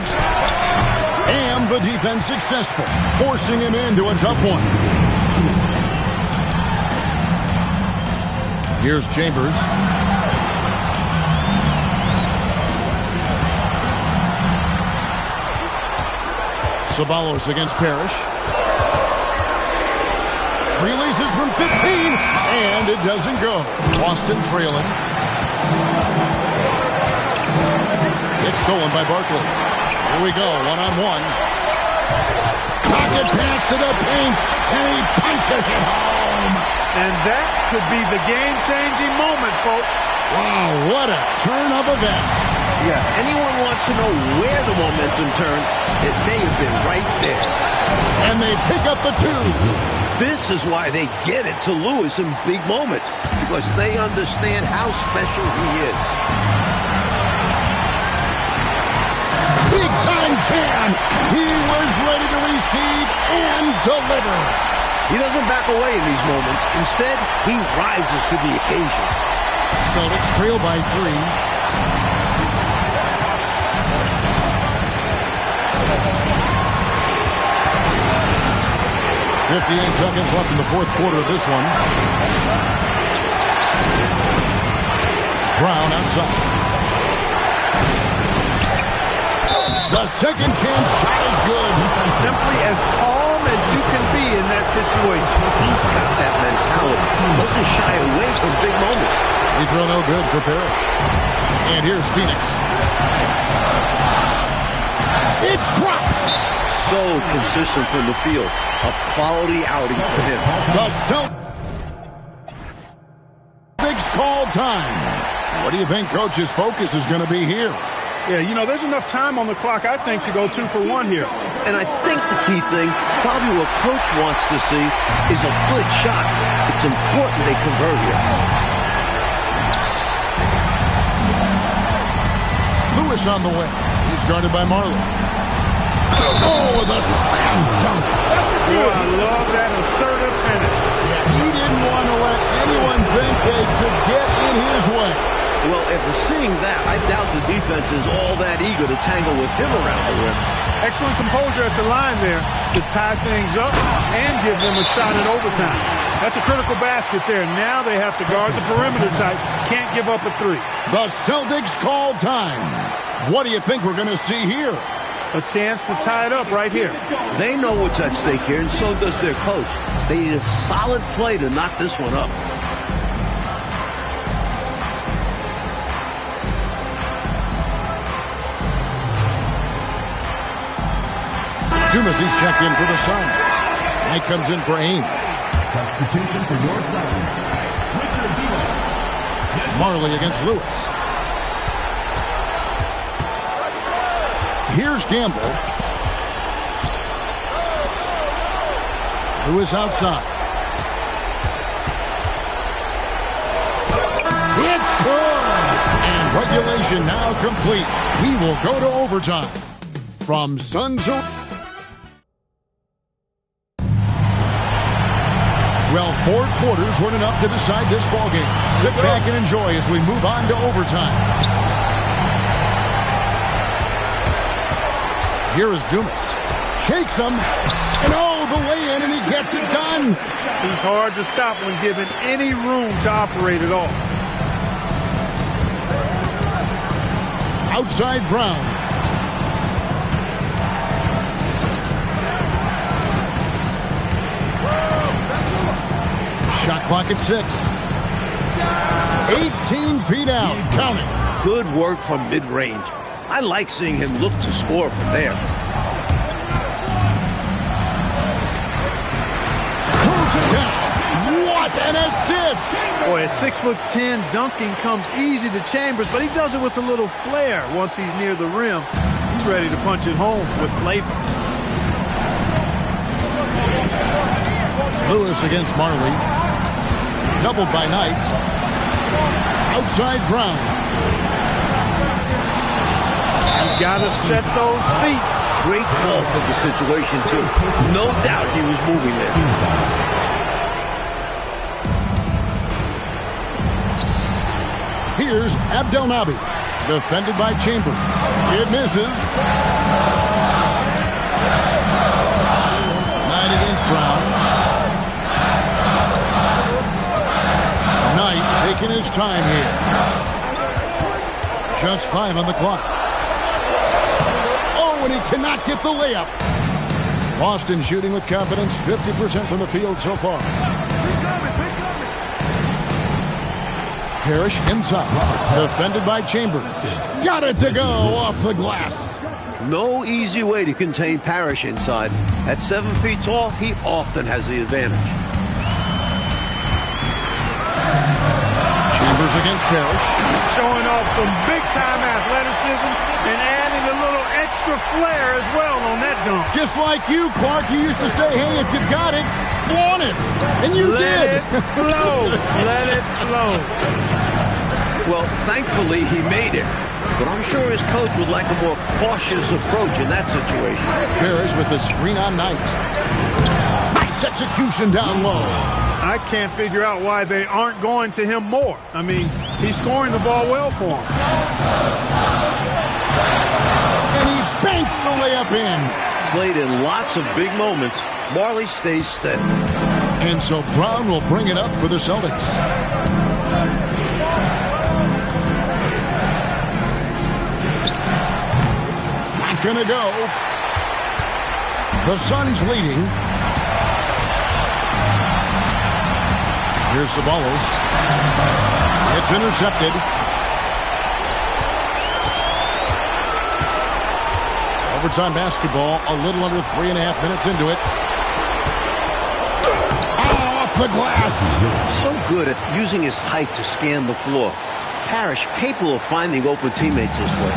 And the defense successful, forcing him into a tough one. Here's Chambers. Ceballos against Parrish. Releases from 15, and it doesn't go. Boston trailing. It's stolen by Barkley. Here we go, one-on-one. Pocket pass to the paint, and he punches it home. And that could be the game-changing moment, folks. Wow, what a turn of events. Yeah, if anyone wants to know where the momentum turned, it may have been right there. And they pick up the 2. This is why they get it to Lewis in big moments, because they understand how special he is. Big time jam. He was ready to receive and deliver. He doesn't back away in these moments. Instead, he rises to the occasion. Celtics trail by 3. 58 seconds left in the fourth quarter of this one. Brown outside. The second chance shot is good. Simply as calm as you can be in that situation. He's got that mentality. He doesn't shy away from big moments. Free throw no good for Parrish. And here's Phoenix. It drops. So consistent from the field. A quality outing for him. The Celtics call time. What do you think Coach's focus is going to be here? Yeah, you know, there's enough time on the clock, I think, to go 2 for 1 here. And I think the key thing, probably what Coach wants to see, is a good shot. It's important they convert here. Lewis on the wing. He's guarded by Marley. Oh, with a slam dunk. Oh, I love that assertive finish. He didn't want to let anyone think they could get in his way. Well, after seeing that, I doubt the defense is all that eager to tangle with him around the rim. Excellent composure at the line there to tie things up and give them a shot at overtime. That's a critical basket there. Now they have to guard the perimeter tight. Can't give up a three. The Celtics call time. What do you think we're going to see here? A chance to tie it up right here. They know what's at stake here, and so does their coach. They need a solid play to knock this one up. Dumas, he's checked in for the Suns. Knight comes in for Ames. Substitution for your Suns. Richard Dumas. Marley against Lewis. Here's Gamble. Lewis outside. It's good! And regulation now complete. We will go to overtime. From Suns. Well, 4 quarters weren't enough to decide this ballgame. Sit back and enjoy as we move on to overtime. Here is Dumas. Shakes him. And the lay-in, and he gets it done. He's hard to stop when given any room to operate at all. Outside Brown. Shot clock at 6. 18 feet out. Counting. Good work from mid-range. I like seeing him look to score from there. Throws it down. What an assist! Boy, at 6'10", dunking comes easy to Chambers, but he does it with a little flair once he's near the rim. He's ready to punch it home with flavor. Lewis against Marley. Doubled by Knight. Outside Brown. You gotta set those feet. Great call for the situation, too. No doubt he was moving there. Here's Abdelnaby. Defended by Chambers. It misses. Knight against Brown. Knight taking his time here. Just 5 on the clock. Oh, and he cannot get the layup. Boston shooting with confidence, 50% from the field so far. Parrish inside. Defended by Chambers. Got it to go off the glass. No easy way to contain Parrish inside. At 7 feet tall, he often has the advantage. Chambers against Parrish. Showing off some big-time athleticism and adding a little extra flair as well on that dunk. Just like you, Clark, you used to say, hey, if you've got it, flaunt it. And you did. Let it flow. Let it flow. Well, thankfully, he made it. But I'm sure his coach would like a more cautious approach in that situation. Parrish with the screen on Knight. Nice execution down low. I can't figure out why they aren't going to him more. I mean, he's scoring the ball well for him. And he banks the layup in. Played in lots of big moments. Marley stays steady. And so Brown will bring it up for the Celtics. Not gonna go. The Suns leading. Here's Ceballos. It's intercepted. Overtime basketball, a little under 3.5 minutes into it. Off the glass. So good at using his height to scan the floor. Parrish capable of finding open teammates this way.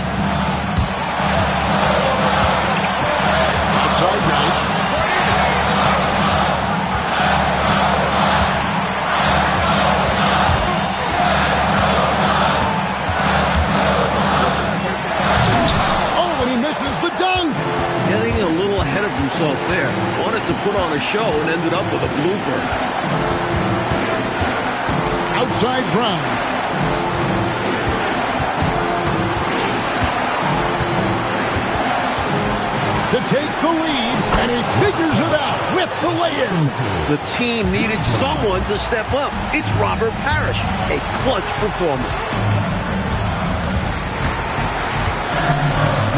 Outside Knight. Himself there. Wanted to put on a show and ended up with a blooper. Outside Brown. to take the lead, and he figures it out with the lay-in. The team needed someone to step up. It's Robert Parrish, a clutch performer.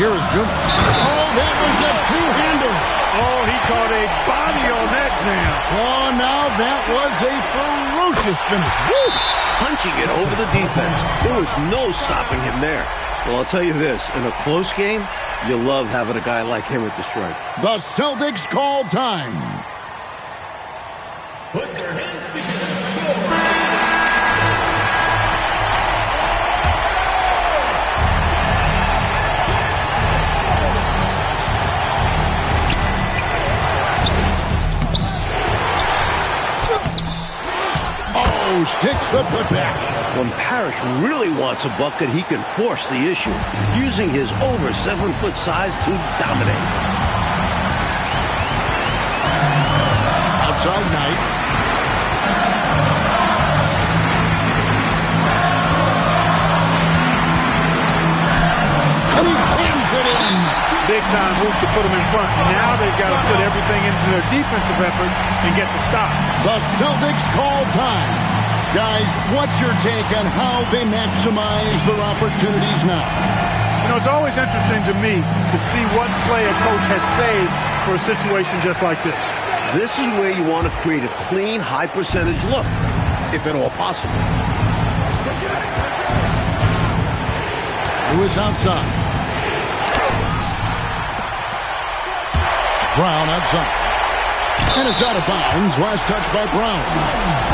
Here is Dumas. Oh, that was a two-hander. Oh, he caught a body on that jam. Oh, now that was a ferocious finish. Woo! Punching it over the defense. There was no stopping him there. Well, I'll tell you this, in a close game, you love having a guy like him at the strike. The Celtics call time. Put your hands together. Sticks the putback. When Parrish really wants a bucket, he can force the issue, using his over 7-foot size to dominate. Outside Knight. And he cleans it in. Big time move to put them in front. Now they've got to put everything into their defensive effort and get the stop. The Celtics call time. Guys, what's your take on how they maximize their opportunities now? You know, it's always interesting to me to see what play a coach has saved for a situation just like this. This is where you want to create a clean, high-percentage look, if at all possible. Lewis outside. Brown outside. And it's out of bounds. Last touch by Brown.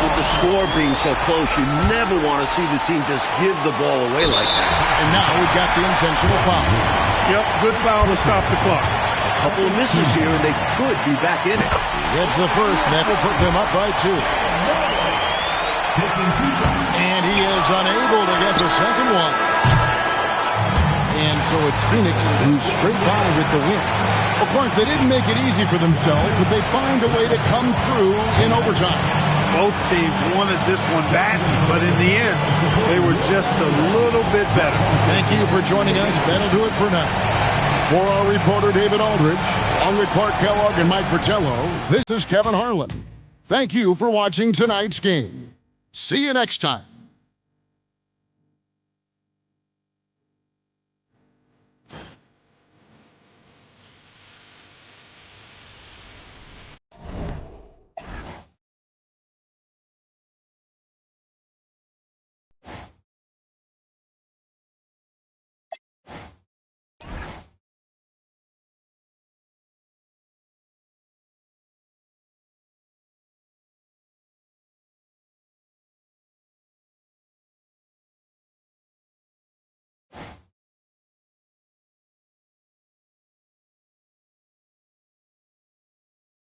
With the score being so close, you never want to see the team just give the ball away like that. And now we've got the intentional foul. Yep, good foul to stop the clock. A couple of misses here, and they could be back in it. Gets the first, and that will put them up by 2. And he is unable to get the second one. And so it's Phoenix who's straight by with the win. Of course, they didn't make it easy for themselves, but they find a way to come through in overtime. Both teams wanted this one badly, but in the end, they were just a little bit better. Thank you for joining us. That'll do it for now. For our reporter, David Aldridge, along with Clark Kellogg and Mike Fratello, this is Kevin Harlan. Thank you for watching tonight's game. See you next time.